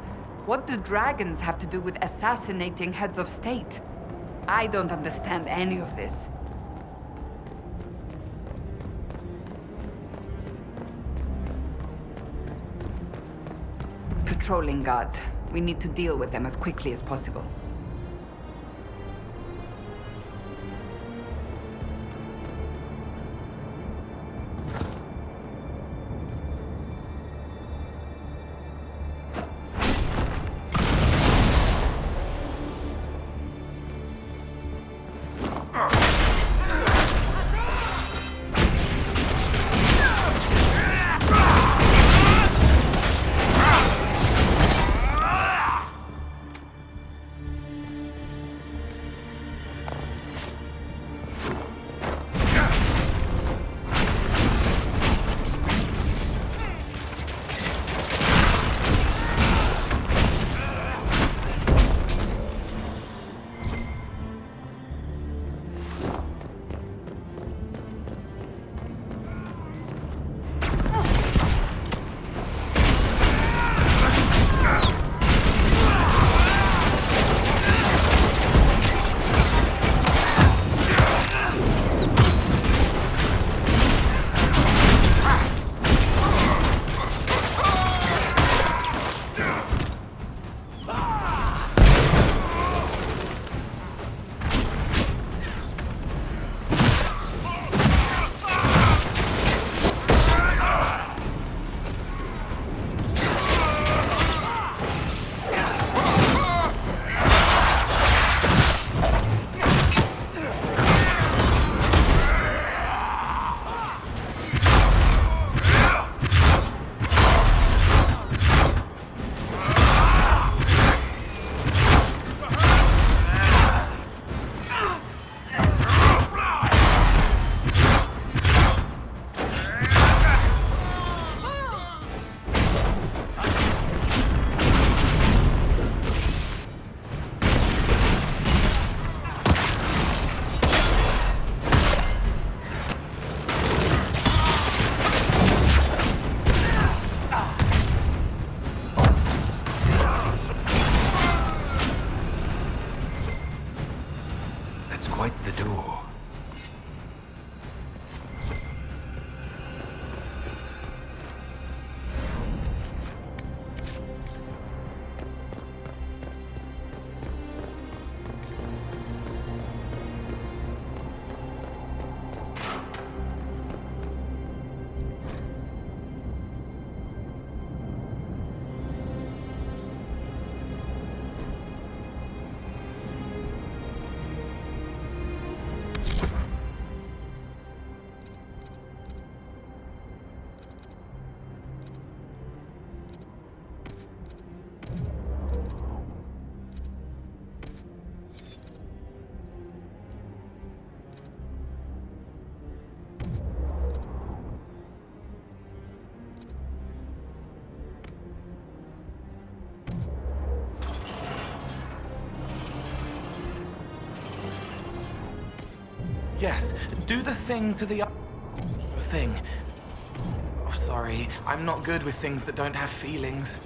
What do dragons have to do with assassinating heads of state? I don't understand any of this. Patrolling guards. We need to deal with them as quickly as possible. Yes, do the thing to the thing. Oh, sorry, I'm not good with things that don't have feelings.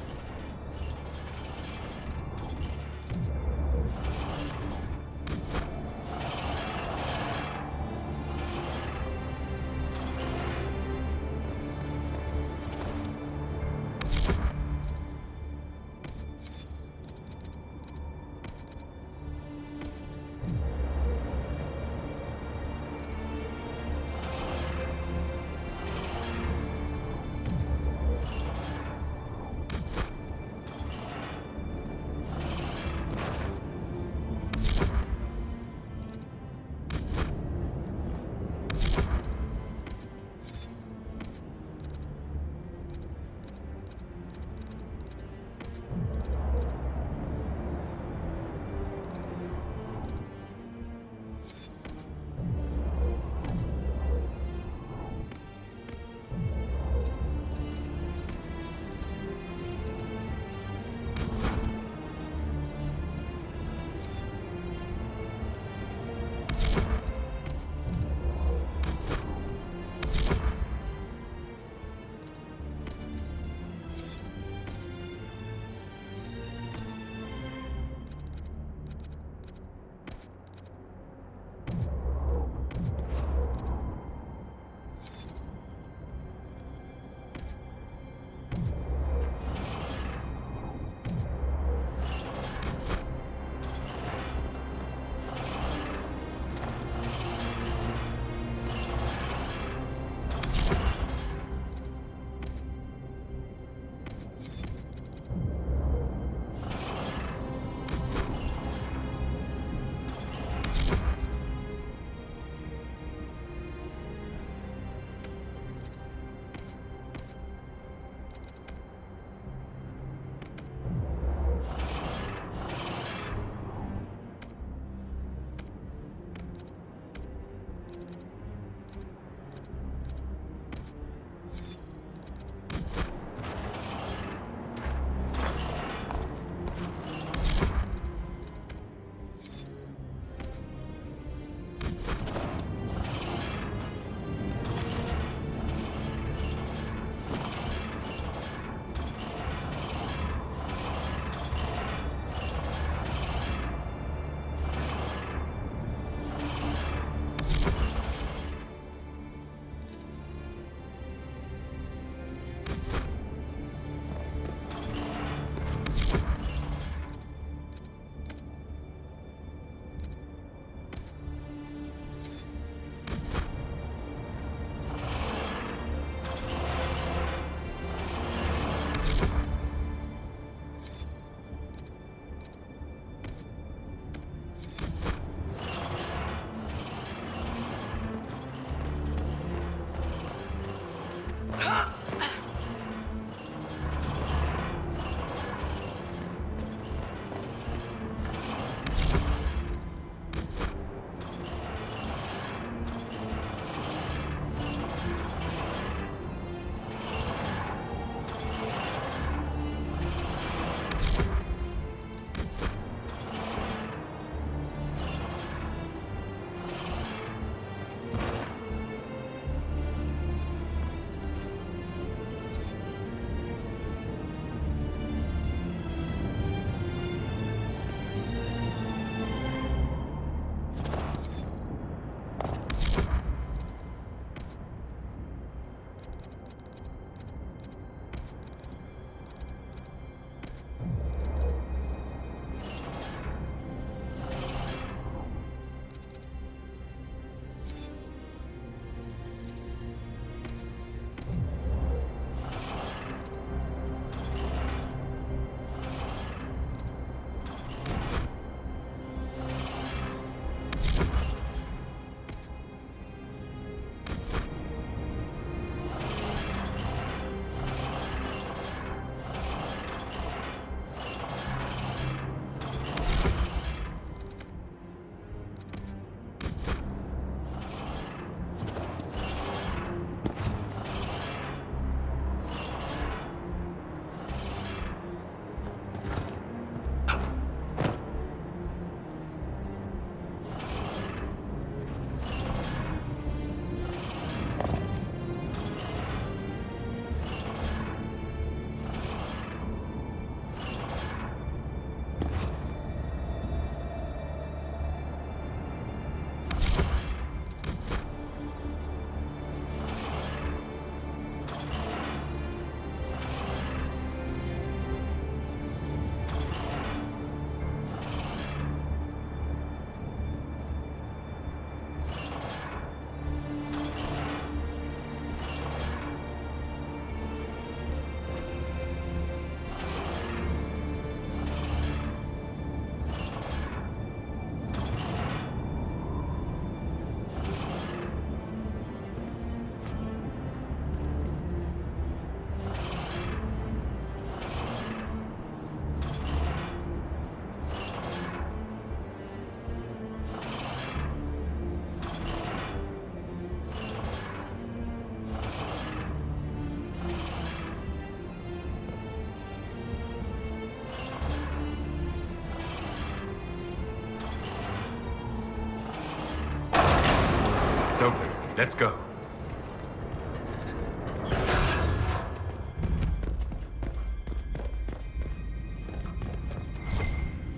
It's open. Let's go.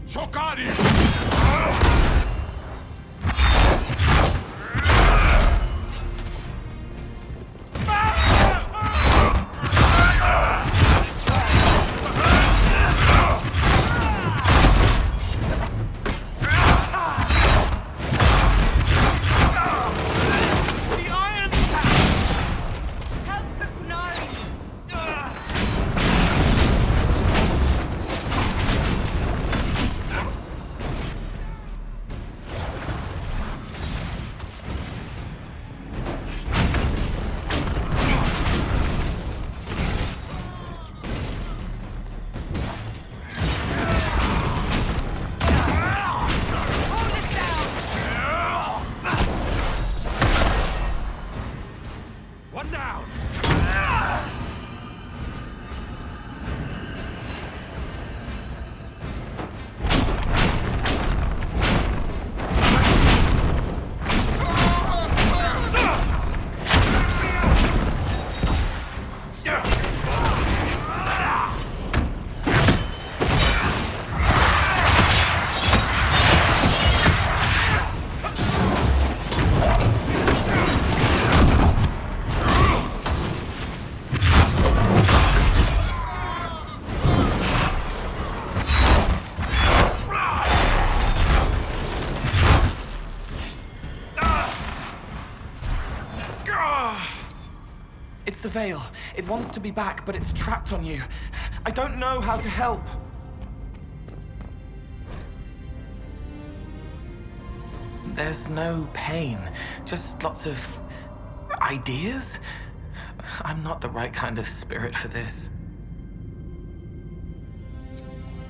Shokari! It's the veil. It wants to be back, but it's trapped on you. I don't know how to help. There's no pain, just lots of ideas. I'm not the right kind of spirit for this.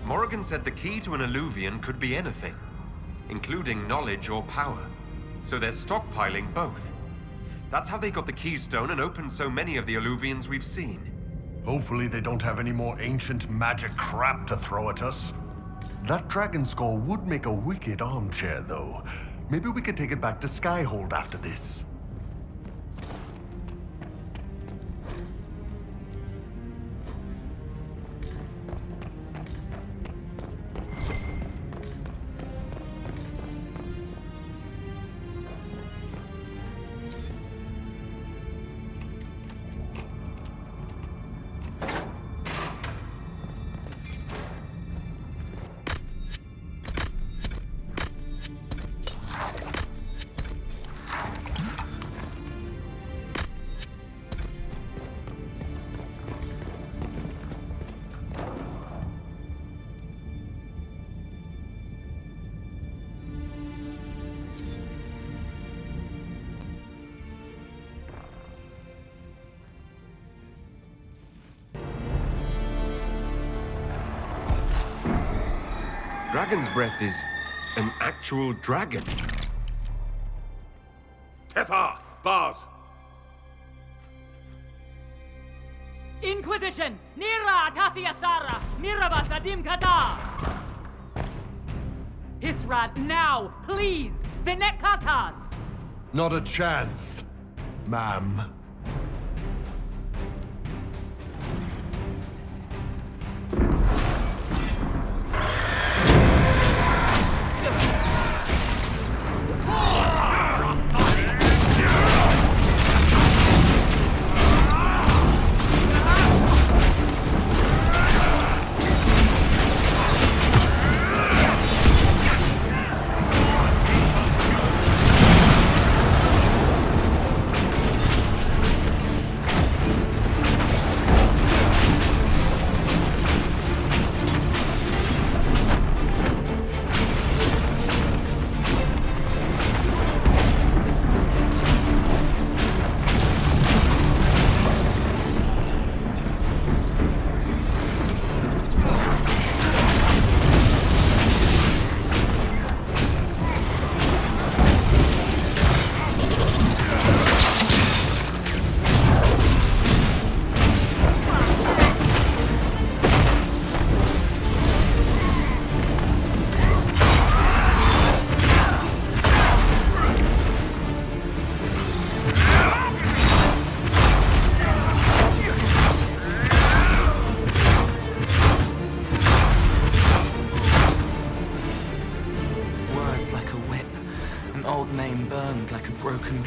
Morrigan said the key to an Illuvian could be anything, including knowledge or power. So they're stockpiling both. That's how they got the keystone and opened so many of the Illuvians we've seen. Hopefully they don't have any more ancient magic crap to throw at us. That dragon skull would make a wicked armchair, though. Maybe we could take it back to Skyhold after this. Dragon's breath is an actual dragon. Tethar! Bars! Inquisition! Nira Atasiasara! Mirabas Adim Kata! Hisrat, now! Please! Vinekatas! Not a chance, ma'am.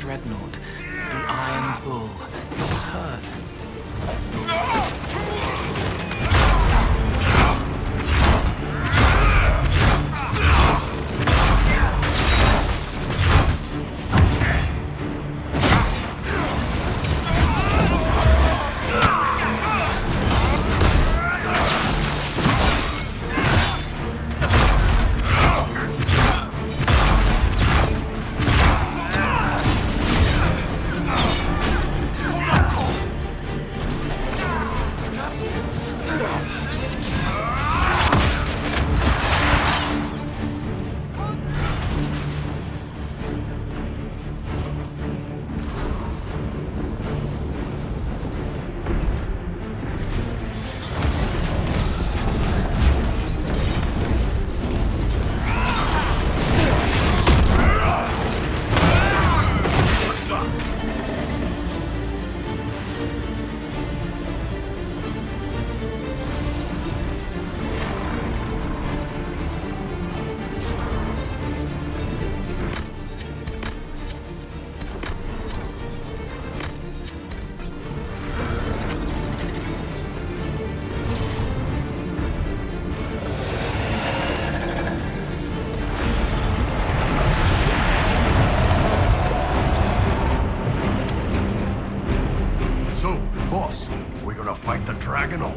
dreadnought, the Iron Bull. You're hurt.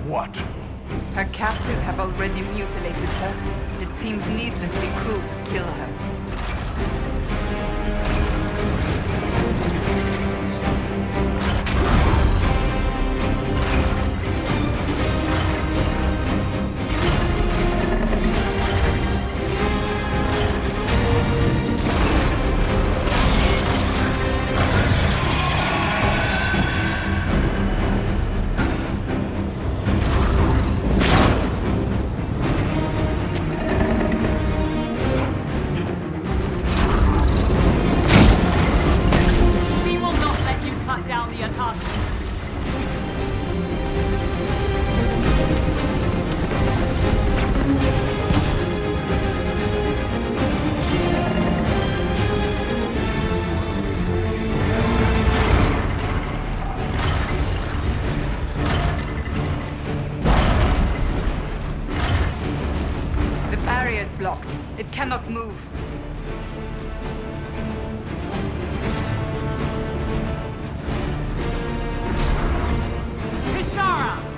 What? Her captors have already mutilated her. It seems needlessly cruel to kill her. It cannot move. Kishara!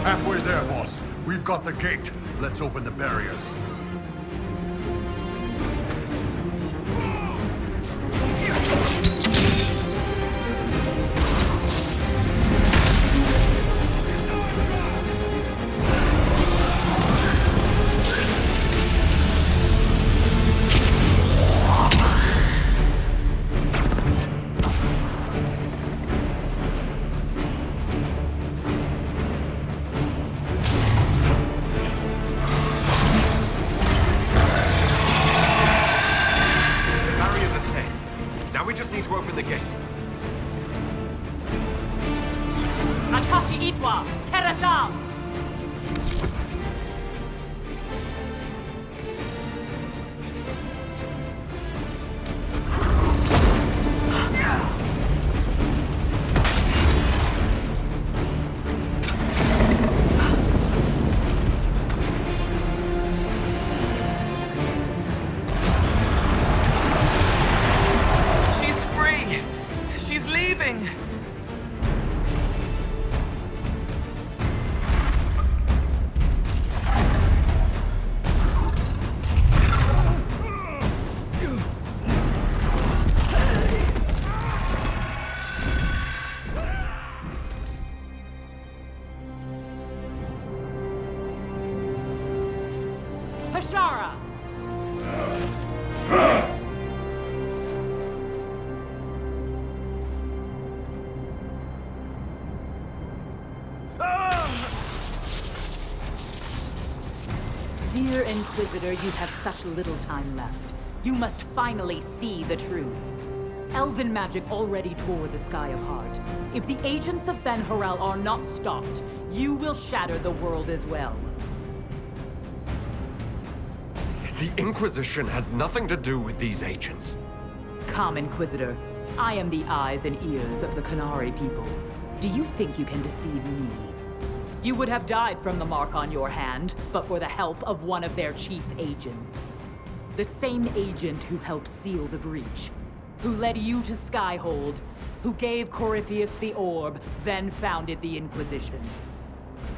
Halfway there, boss. We've got the gate. Let's open the barriers. to open the gate. Akashi Itwa, Kerazal! Pashara! Dear Inquisitor, you have such little time left. You must finally see the truth. Elven magic already tore the sky apart. If the agents of Ben Harel are not stopped, you will shatter the world as well. The Inquisition has nothing to do with these agents. Come, Inquisitor. I am the eyes and ears of the Qunari people. Do you think you can deceive me? You would have died from the mark on your hand, but for the help of one of their chief agents. The same agent who helped seal the breach, who led you to Skyhold, who gave Corypheus the orb, then founded the Inquisition.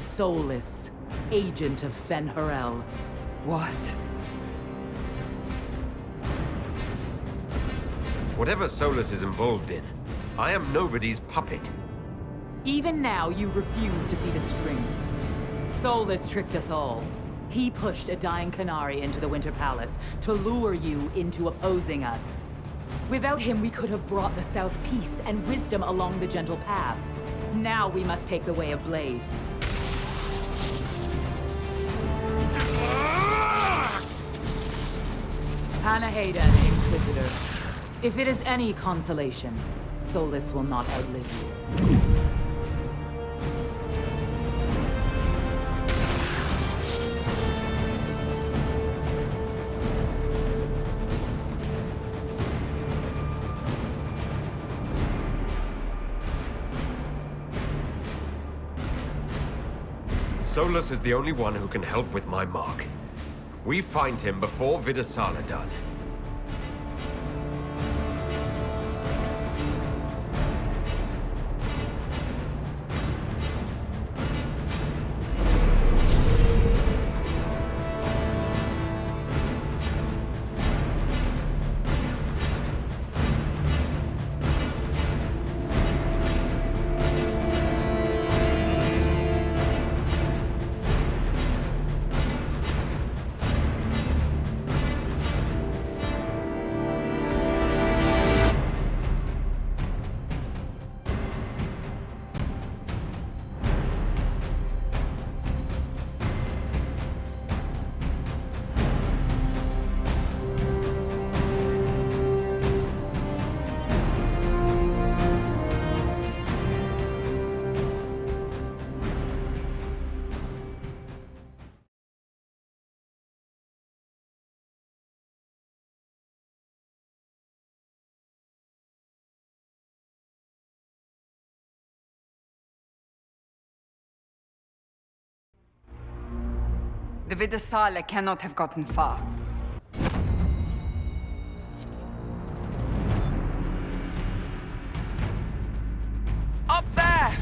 Solas, agent of Fen Harel. What? Whatever Solas is involved in, I am nobody's puppet. Even now, you refuse to see the strings. Solas tricked us all. He pushed a dying Qunari into the Winter Palace to lure you into opposing us. Without him, we could have brought the South peace and wisdom along the gentle path. Now we must take the way of blades. Panaheda, Inquisitor. If it is any consolation, Solas will not outlive you. Solas is the only one who can help with my mark. We find him before Vidasala does. The Vidasala cannot have gotten far. Up there!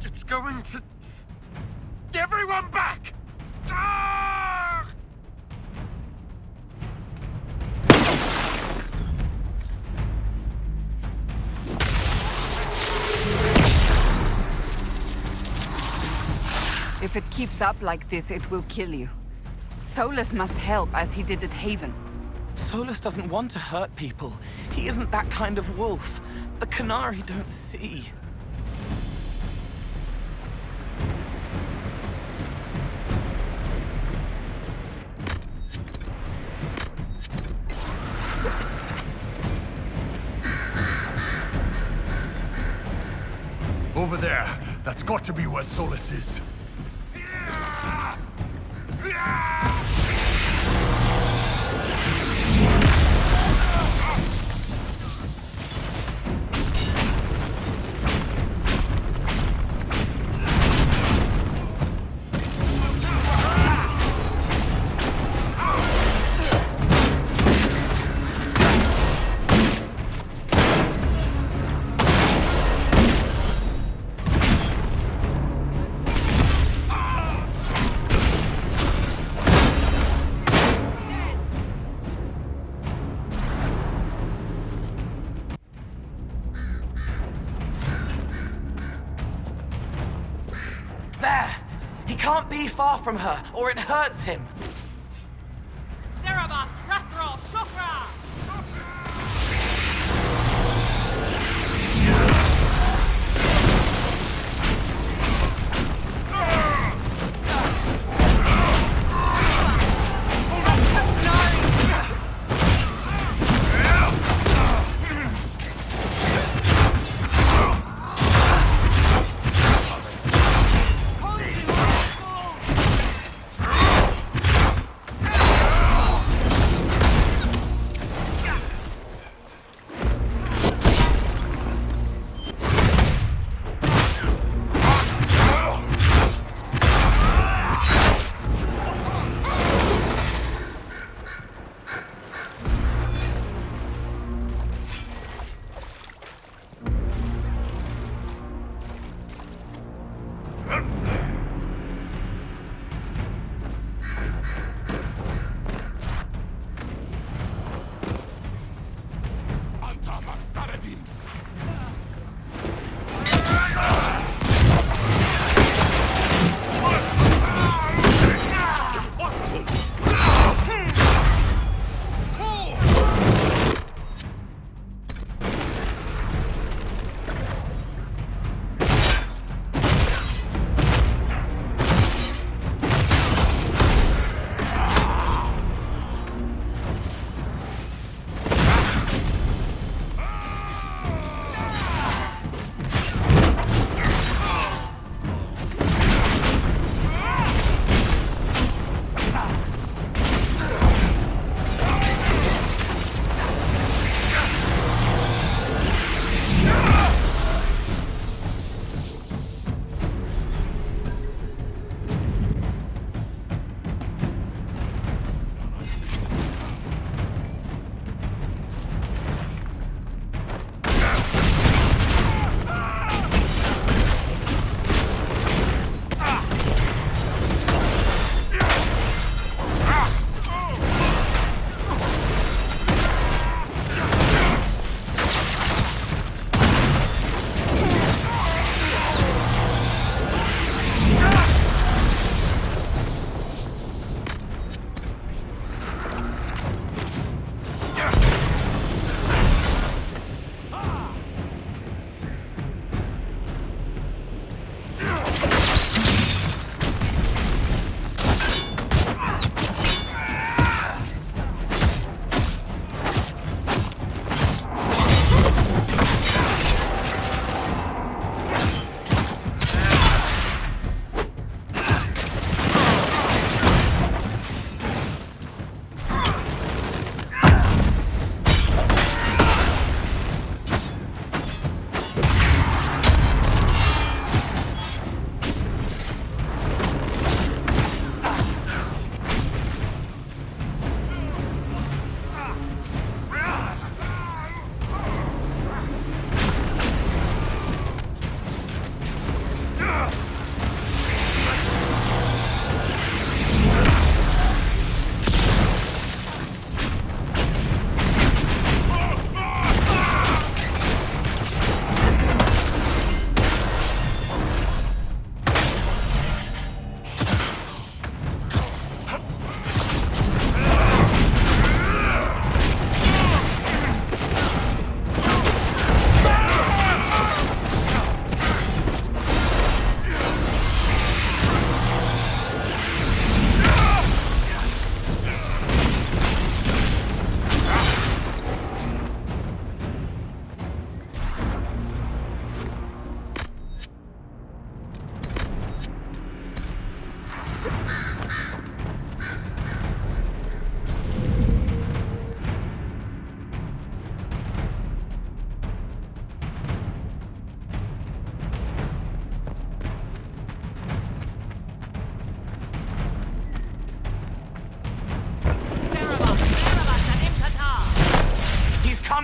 It's going to... Everyone back! Ah! If it keeps up like this, it will kill you. Solas must help, as he did at Haven. Solas doesn't want to hurt people. He isn't that kind of wolf. The Qunari don't see. Over there. That's got to be where Solas is. There! He can't be far from her, or it hurts him. Cerebus, Retro, Shukra!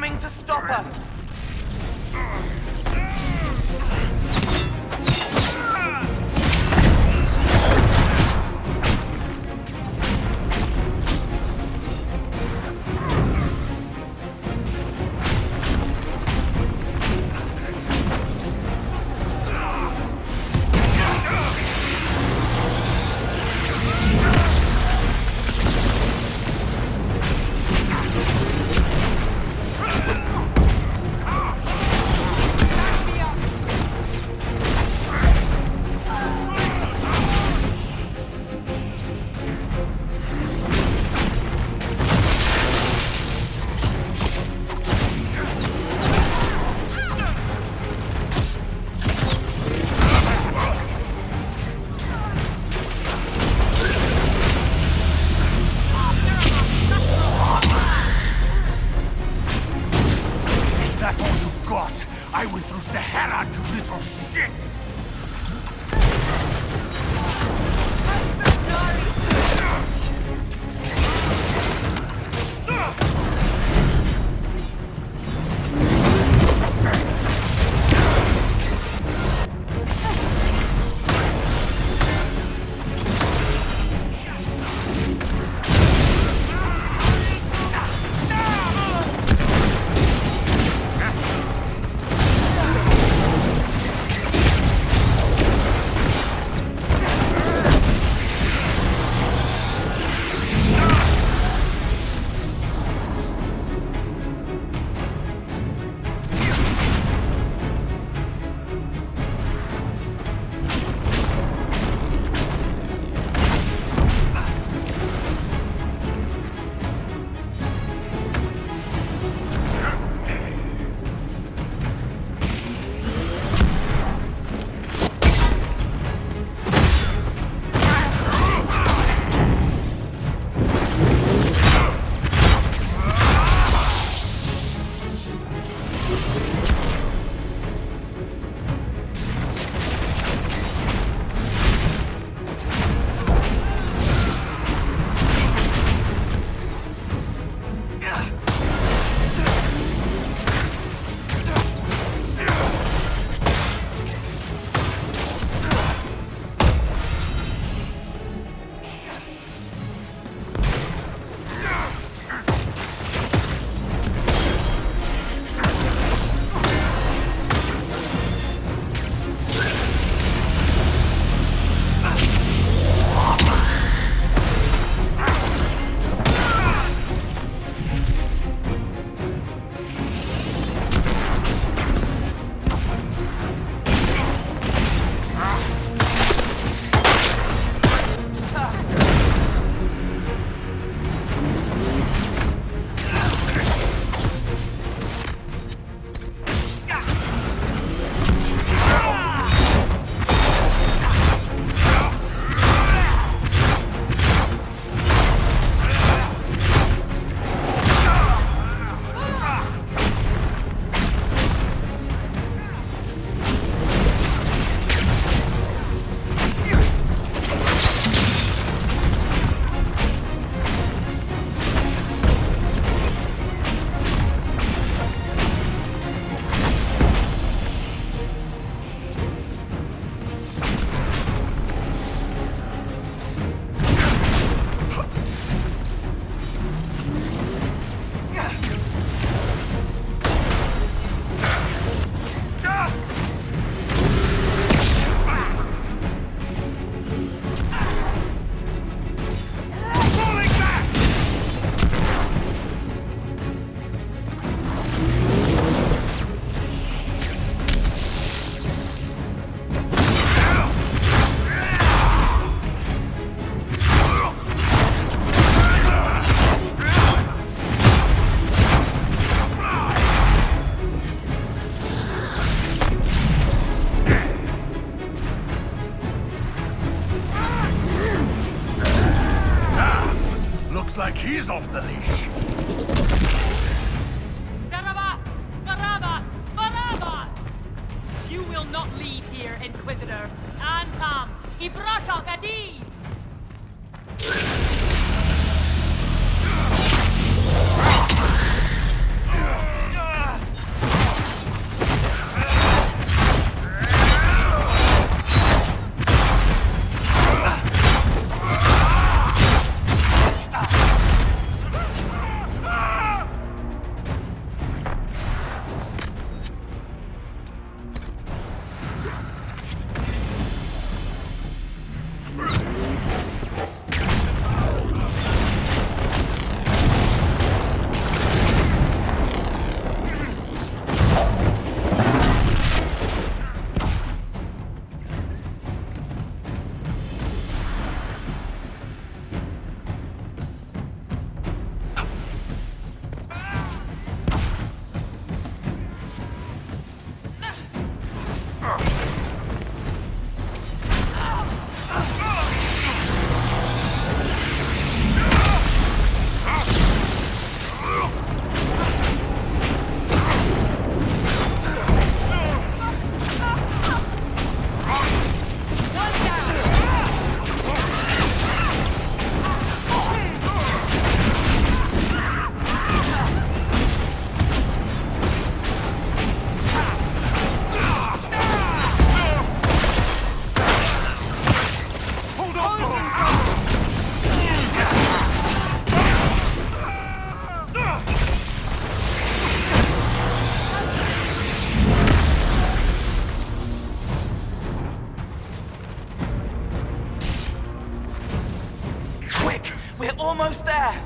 coming to stop us! like he's off the leash. Barabbas! Barabbas! Barabbas! You will not leave here, Inquisitor. Antam! Ibrashak Adi! We're almost there!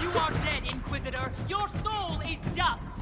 You are dead, Inquisitor! Your soul is dust!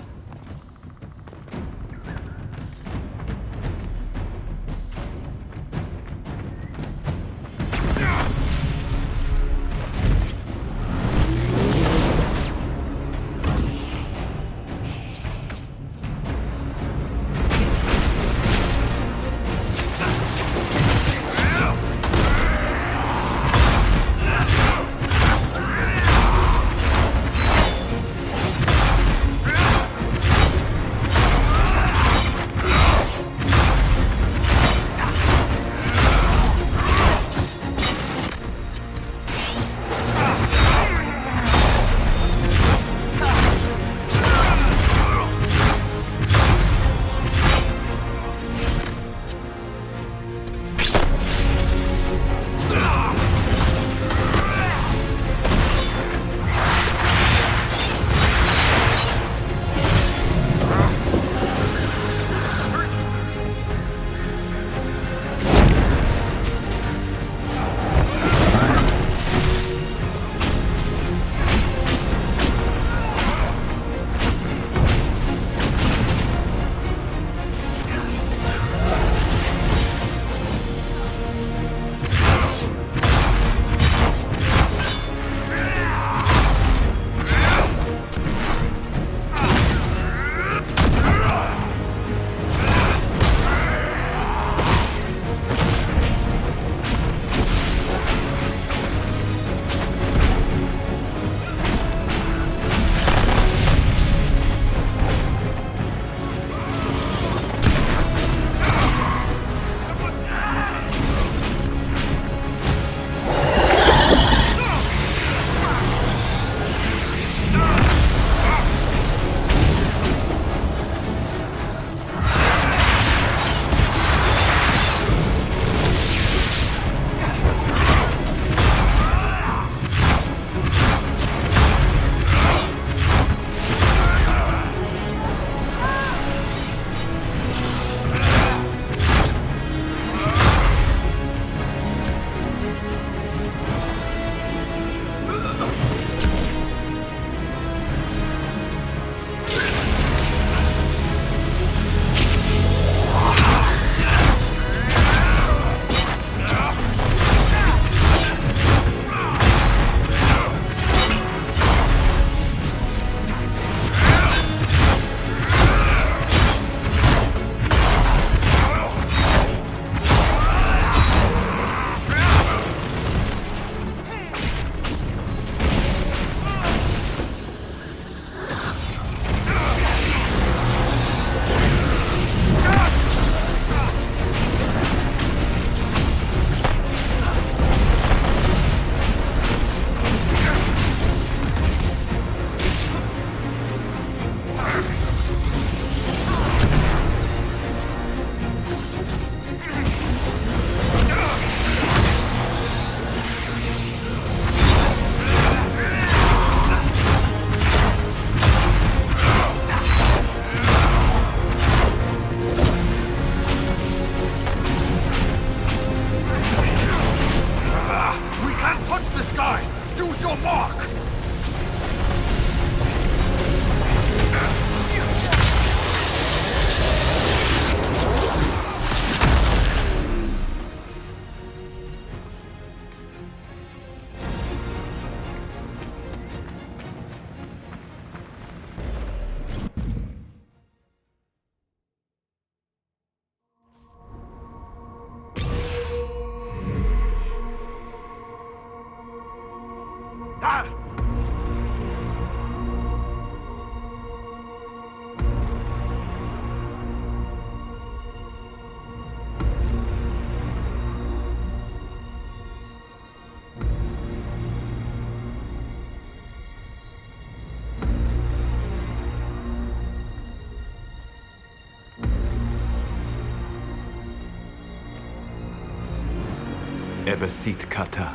Ebesit kata,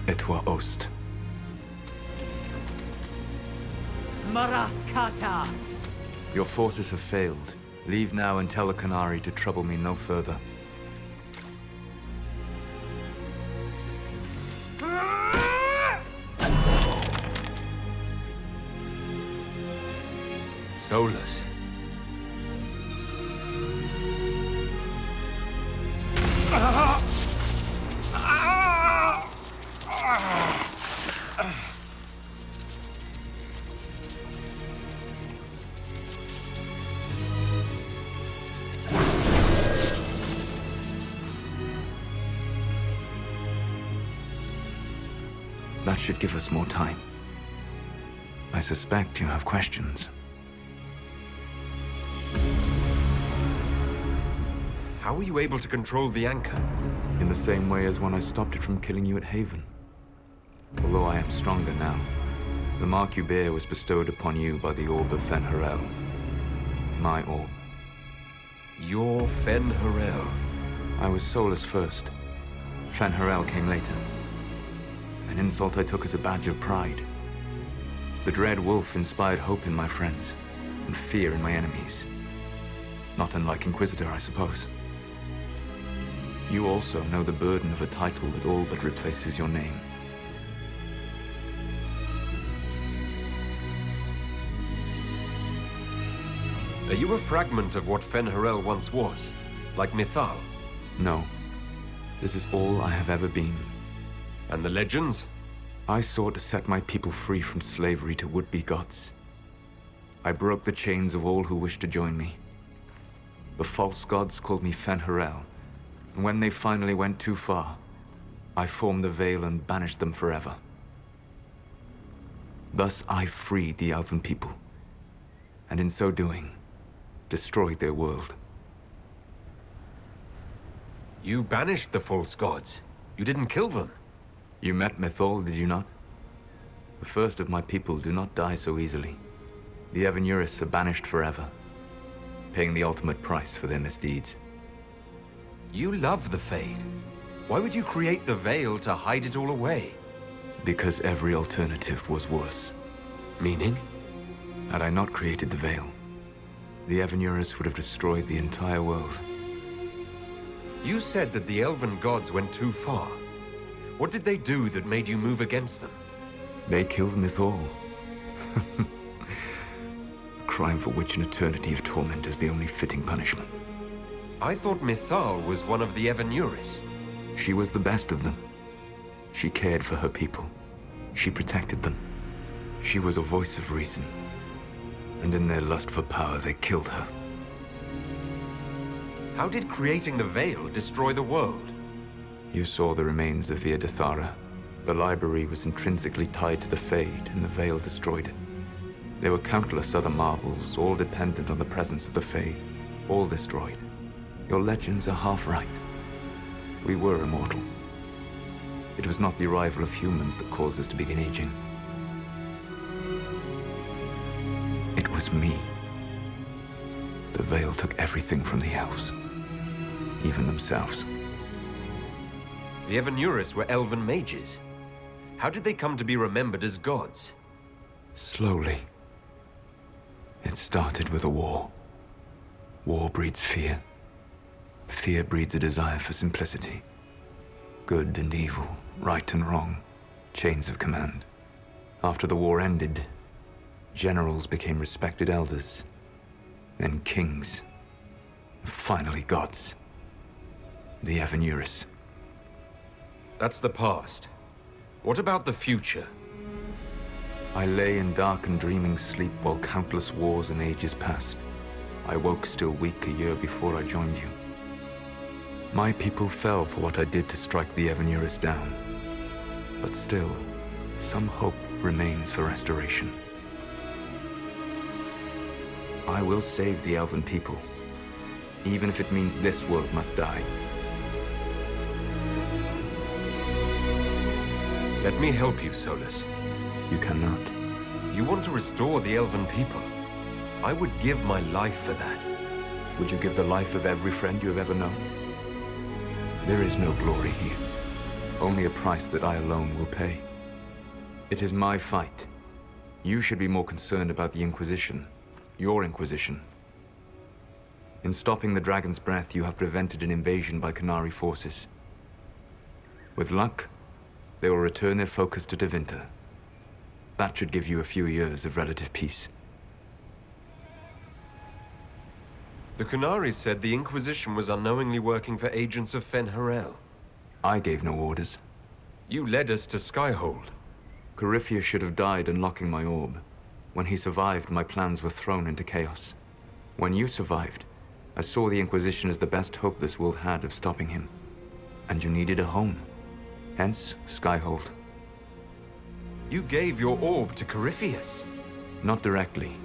etwa ost. Maraskata! Your forces have failed. Leave now and tell the Qunari to trouble me no further. Solas. That should give us more time. I suspect you have questions. How were you able to control the anchor? In the same way as when I stopped it from killing you at Haven. Although I am stronger now, the mark you bear was bestowed upon you by the Orb of Fen-Harel. My orb. Your Fen-Harel? I was Solas first. Fen-Harel came later. An insult I took as a badge of pride. The Dread Wolf inspired hope in my friends, and fear in my enemies. Not unlike Inquisitor, I suppose. You also know the burden of a title that all but replaces your name. Are you a fragment of what Fen-Harel once was? Like Mythal? No. This is all I have ever been. And the legends? I sought to set my people free from slavery to would-be gods. I broke the chains of all who wished to join me. The false gods called me Fen-Harel, and when they finally went too far, I formed the Veil and banished them forever. Thus I freed the elven people, and in so doing, destroyed their world. You banished the false gods. You didn't kill them. You met Mythal, did you not? The first of my people do not die so easily. The Evenuris are banished forever, paying the ultimate price for their misdeeds. You love the Fade. Why would you create the Veil to hide it all away? Because every alternative was worse. Meaning? Had I not created the Veil, the Evenuris would have destroyed the entire world. You said that the elven gods went too far. What did they do that made you move against them? They killed Mythal. A crime for which an eternity of torment is the only fitting punishment. I thought Mythal was one of the Evenuris. She was the best of them. She cared for her people. She protected them. She was a voice of reason. And in their lust for power, they killed her. How did creating the Veil destroy the world? You saw the remains of Vidasala. The library was intrinsically tied to the Fade, and the Veil destroyed it. There were countless other marvels, all dependent on the presence of the Fade, all destroyed. Your legends are half right. We were immortal. It was not the arrival of humans that caused us to begin aging. It was me. The Veil took everything from the elves, even themselves. The Evenuris were elven mages. How did they come to be remembered as gods? Slowly. It started with a war. War breeds fear. Fear breeds a desire for simplicity. Good and evil, right and wrong, chains of command. After the war ended, generals became respected elders, then kings, finally gods. The Evenuris. That's the past. What about the future? I lay in dark and dreaming sleep while countless wars and ages passed. I woke still weak a year before I joined you. My people fell for what I did to strike the Evenuris down. But still, some hope remains for restoration. I will save the elven people, even if it means this world must die. Let me help you, Solas. You cannot. You want to restore the elven people. I would give my life for that. Would you give the life of every friend you have ever known? There is no glory here. Only a price that I alone will pay. It is my fight. You should be more concerned about the Inquisition. Your Inquisition. In stopping the Dragon's Breath, you have prevented an invasion by Qunari forces. With luck, they will return their focus to Tevinter. That should give you a few years of relative peace. The Qunari said the Inquisition was unknowingly working for agents of Fen-Harel. I gave no orders. You led us to Skyhold. Corypheus should have died unlocking my orb. When he survived, my plans were thrown into chaos. When you survived, I saw the Inquisition as the best hope this world had of stopping him. And you needed a home. Hence, Skyhold. You gave your orb to Corypheus? Not directly.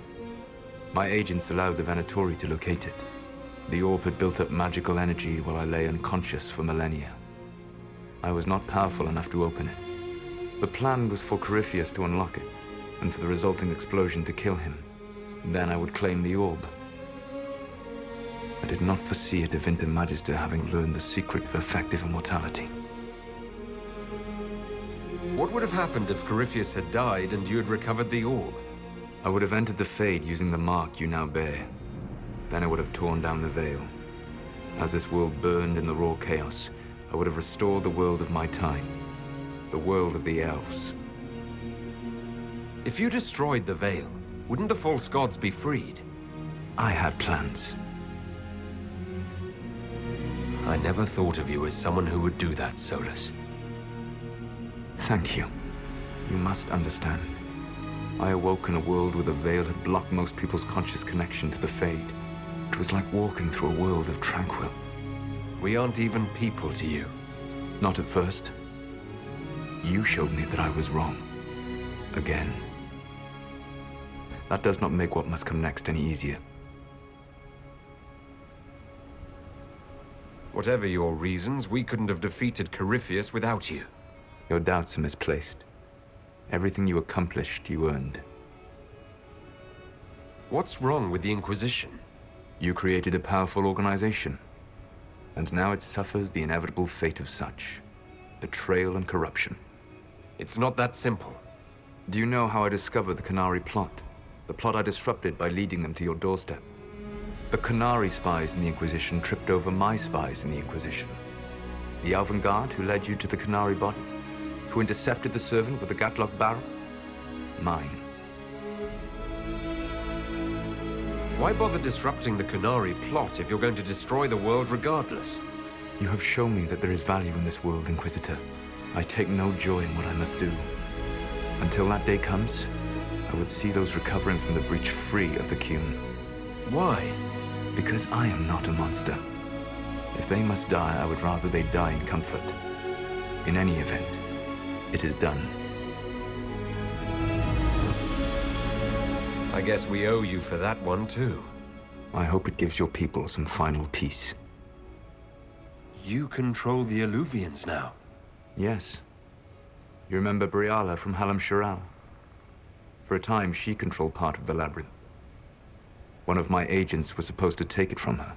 My agents allowed the Venatori to locate it. The orb had built up magical energy while I lay unconscious for millennia. I was not powerful enough to open it. The plan was for Corypheus to unlock it, and for the resulting explosion to kill him. Then I would claim the orb. I did not foresee a Tevinter Magister having learned the secret of effective immortality. What would have happened if Corypheus had died and you had recovered the orb? I would have entered the Fade using the mark you now bear. Then I would have torn down the veil. As this world burned in the raw chaos, I would have restored the world of my time. The world of the elves. If you destroyed the veil, wouldn't the false gods be freed? I had plans. I never thought of you as someone who would do that, Solas. Thank you. You must understand. I awoke in a world where the veil had blocked most people's conscious connection to the Fade. It was like walking through a world of tranquil. We aren't even people to you. Not at first. You showed me that I was wrong. Again. That does not make what must come next any easier. Whatever your reasons, we couldn't have defeated Corypheus without you. Your doubts are misplaced. Everything you accomplished, you earned. What's wrong with the Inquisition? You created a powerful organization. And now it suffers the inevitable fate of such. Betrayal and corruption. It's not that simple. Do you know how I discovered the Qunari plot? The plot I disrupted by leading them to your doorstep. The Qunari spies in the Inquisition tripped over my spies in the Inquisition. The elven guard who led you to the Qunari body? Who intercepted the servant with the Gatlock barrel? Mine. Why bother disrupting the Qunari plot if you're going to destroy the world regardless? You have shown me that there is value in this world, Inquisitor. I take no joy in what I must do. Until that day comes, I would see those recovering from the breach free of the Qun. Why? Because I am not a monster. If they must die, I would rather they die in comfort. In any event, it is done. I guess we owe you for that one, too. I hope it gives your people some final peace. You control the Eluvians now? Yes. You remember Briala from Halam Shiral? For a time, she controlled part of the labyrinth. One of my agents was supposed to take it from her,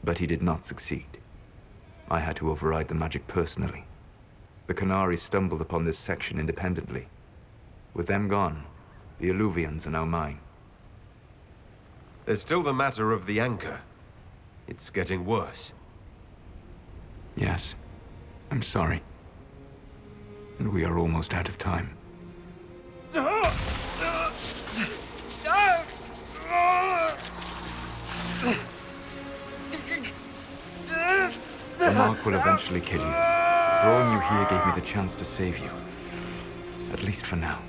but he did not succeed. I had to override the magic personally. The Qunari stumbled upon this section independently. With them gone, the Eluvians are now mine. There's still the matter of the anchor. It's getting worse. Yes, I'm sorry. And we are almost out of time. The mark will eventually kill you. Drawing you here gave me the chance to save you. At least for now.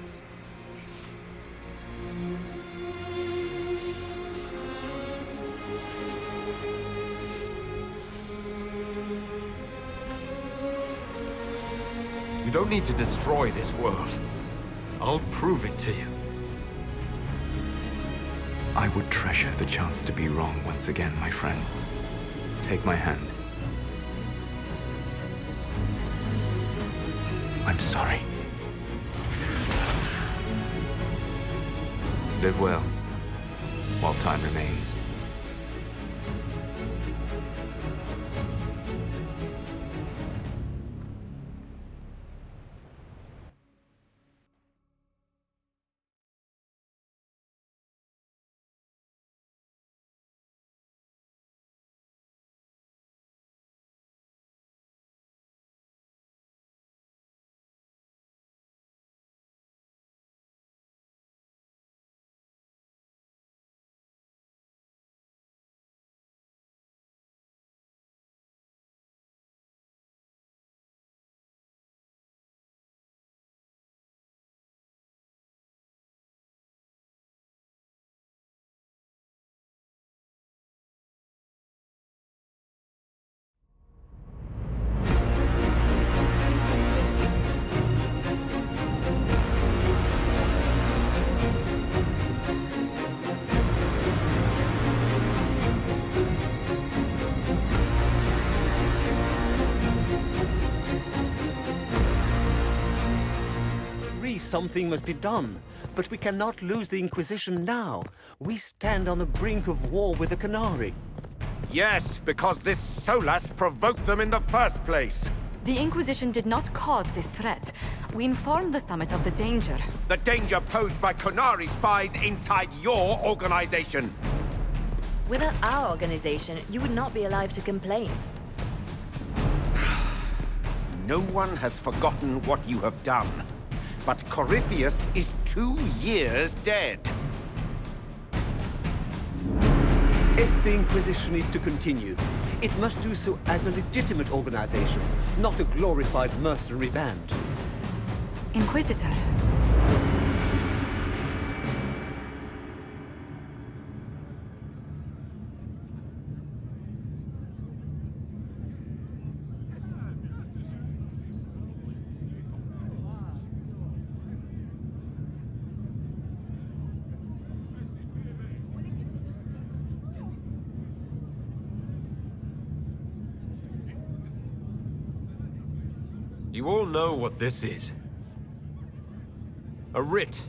You don't need to destroy this world. I'll prove it to you. I would treasure the chance to be wrong once again, my friend. Take my hand. I'm sorry. Live well, while time remains. Something must be done. But we cannot lose the Inquisition now. We stand on the brink of war with the Qunari. Yes, because this Solas provoked them in the first place. The Inquisition did not cause this threat. We informed the Summit of the danger. The danger posed by Qunari spies inside your organization. Without our organization, you would not be alive to complain. No one has forgotten what you have done. But Corypheus is 2 years dead. If the Inquisition is to continue, it must do so as a legitimate organization, not a glorified mercenary band. Inquisitor. You all know what this is. A writ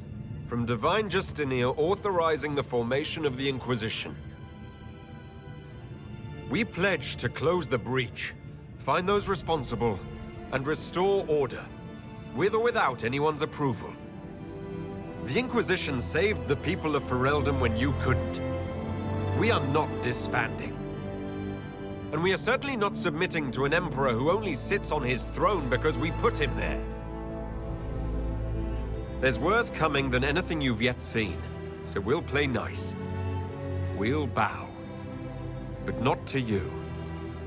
from Divine Justinia authorizing the formation of the Inquisition. We pledge to close the breach, find those responsible, and restore order, with or without anyone's approval. The Inquisition saved the people of Ferelden when you couldn't. We are not disbanding. And we are certainly not submitting to an emperor who only sits on his throne because we put him there. There's worse coming than anything you've yet seen, so we'll play nice. We'll bow. But not to you.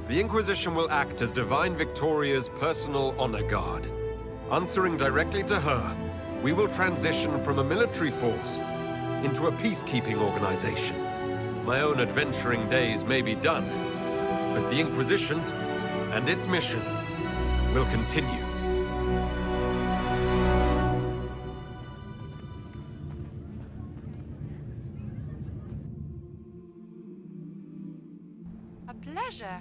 The Inquisition will act as Divine Victoria's personal honor guard. Answering directly to her, we will transition from a military force into a peacekeeping organization. My own adventuring days may be done, but the Inquisition and its mission will continue. A pleasure.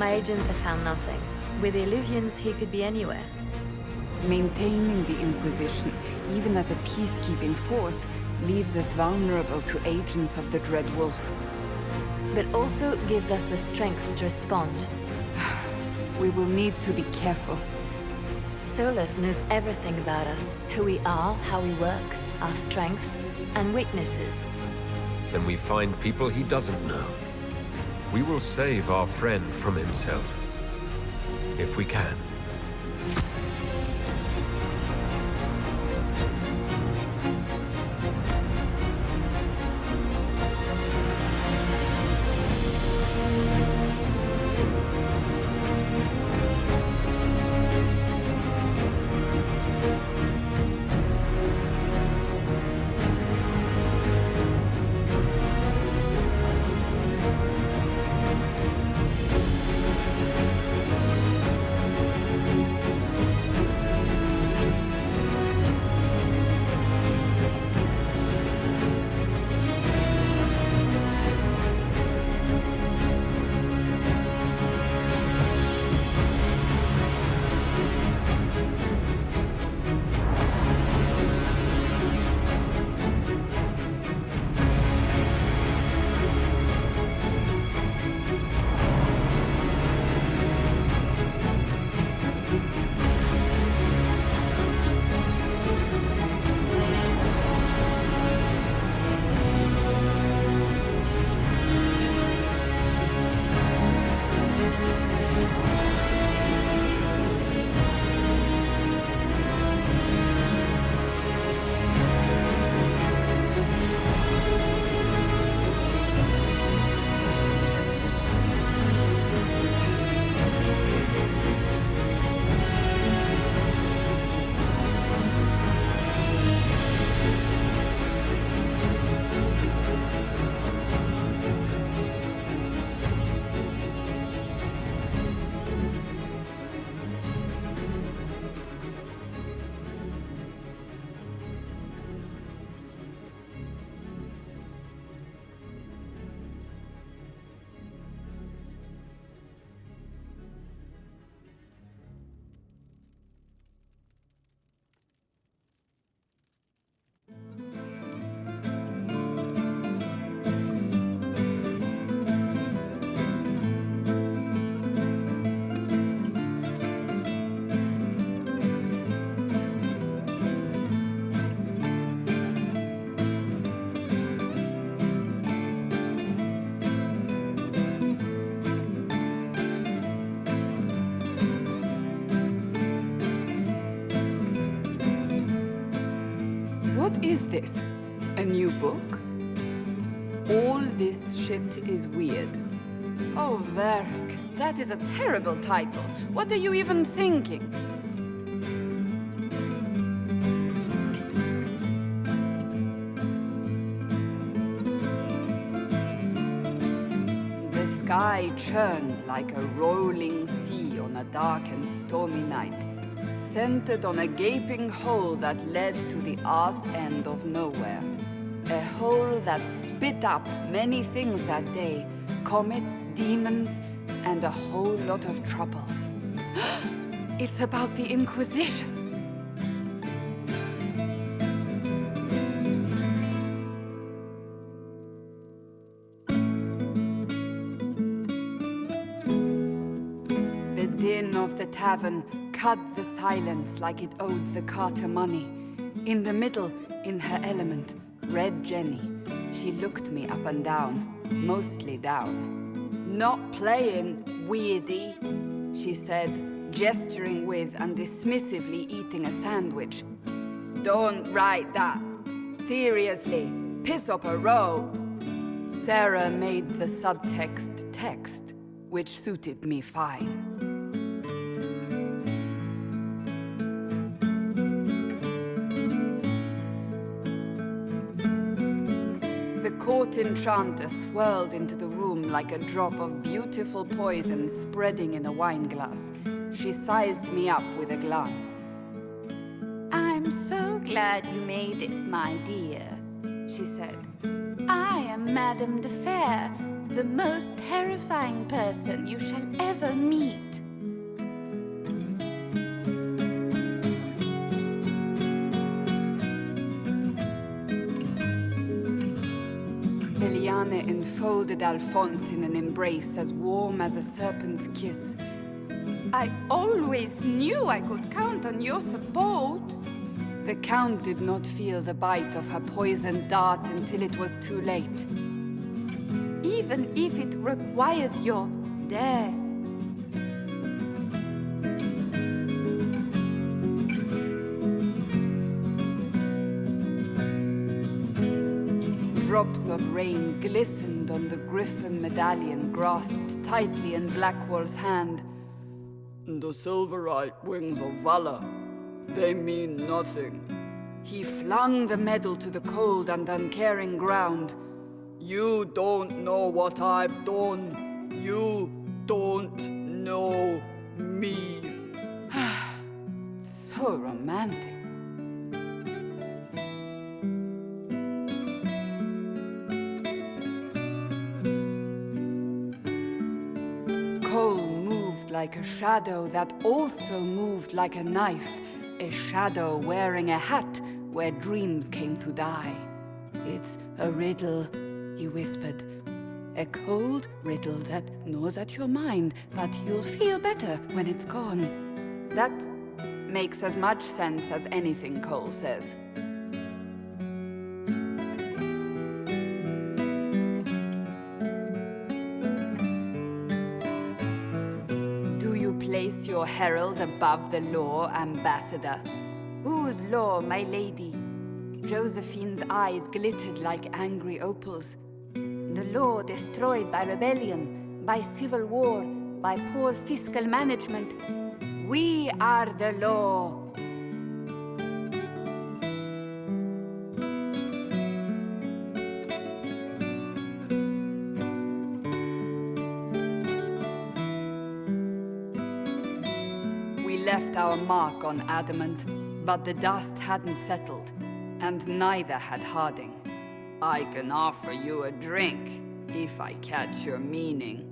My agents have found nothing. With the Illuvians, he could be anywhere. Maintaining the Inquisition, even as a peacekeeping force, leaves us vulnerable to agents of the Dread Wolf. But also gives us the strength to respond. We will need to be careful. Solas knows everything about us. Who we are, how we work, our strengths and weaknesses. Then we find people he doesn't know. We will save our friend from himself. If we can. What is this? A new book? All this shit is weird. Oh, Verk, that is a terrible title. What are you even thinking? The sky churned like a rolling sea on a dark and stormy night, centered on a gaping hole that led to the arse end of nowhere. A hole that spit up many things that day, comets, demons, and a whole lot of trouble. It's about the Inquisition. The din of the tavern cut the silence like it owed the carter money. In the middle, in her element, Red Jenny. She looked me up and down, mostly down. "Not playing, weirdy," she said, gesturing with and dismissively eating a sandwich. "Don't write that. Seriously, piss up a row." Sarah made the subtext text, which suited me fine. The court enchanter swirled into the room like a drop of beautiful poison spreading in a wineglass. She sized me up with a glance. "I'm so glad you made it, my dear," she said. "I am Madame de Fair, The most terrifying person you shall ever meet. Eliane enfolded Alphonse in an embrace as warm as a serpent's kiss. I always knew I could count on your support. The Count did not feel the bite of her poisoned dart until it was too late. Even if it requires your death. Drops of rain glistened on the griffin medallion grasped tightly in Blackwall's hand. The silverite wings of valor, they mean nothing. He flung the medal to the cold and uncaring ground. You don't know what I've done. You don't know me. So romantic. Cole moved like a shadow that also moved like a knife. A shadow wearing a hat where dreams came to die. It's a riddle, he whispered. A cold riddle that gnaws at your mind, but you'll feel better when it's gone. That makes as much sense as anything Cole says. Do you place your herald above the law, Ambassador? Whose law, my lady? Josephine's eyes glittered like angry opals. The law destroyed by rebellion, by civil war, by poor fiscal management. We are the law. We left our mark on adamant, but the dust hadn't settled, and neither had Harding. I can offer you a drink, if I catch your meaning.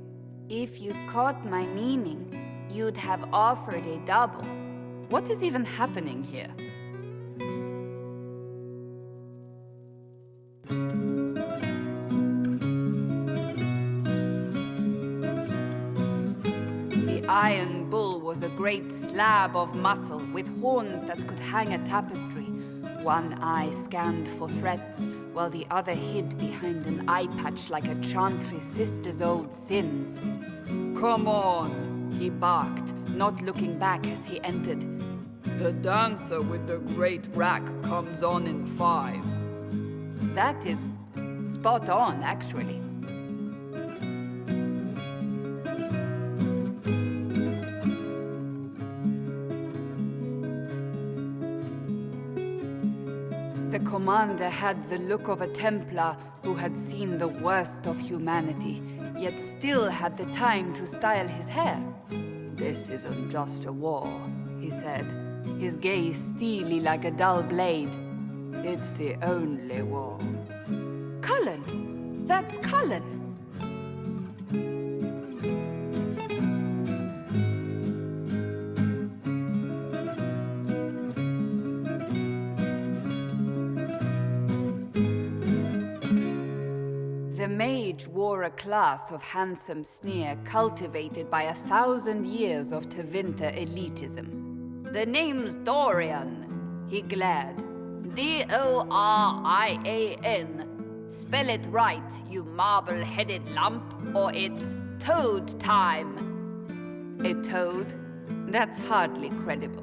If you caught my meaning, you'd have offered a double. What is even happening here? The Iron Bull was a great slab of muscle with horns that could hang a tapestry. One eye scanned for threats, while the other hid behind an eye patch like a chantry sister's old sins. Come on, he barked, not looking back as he entered. The dancer with the great rack comes on in 5. That is spot on, actually. The commander had the look of a Templar who had seen the worst of humanity, yet still had the time to style his hair. This isn't just a war, he said, his gaze steely like a dull blade. It's the only war. Cullen! That's Cullen! The mage wore a class of handsome sneer cultivated by 1,000 years of Tevinter elitism. The name's Dorian, he glared. D-O-R-I-A-N. Spell it right, you marble-headed lump, or it's toad time. A toad? That's hardly credible.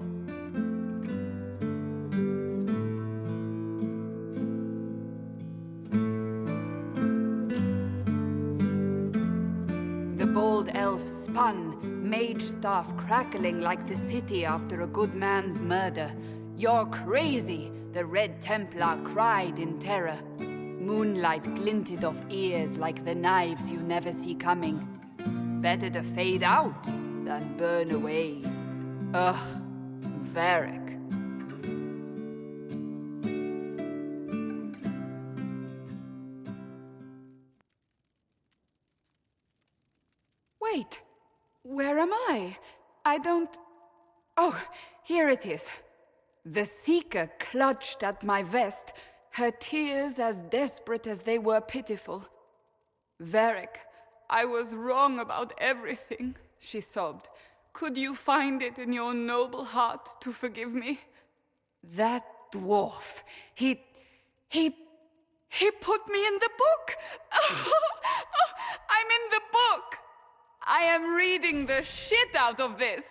The bold elf spun, mage staff crackling like the city after a good man's murder. You're crazy, the Red Templar cried in terror. Moonlight glinted off ears like the knives you never see coming. Better to fade out than burn away. Ugh, Varric. Wait, where am I? I don't... Oh, here it is. The Seeker clutched at my vest, her tears as desperate as they were pitiful. Varric, I was wrong about everything, she sobbed. Could you find it in your noble heart to forgive me? That dwarf, he put me in the book! I'm in the book! I am reading the shit out of this!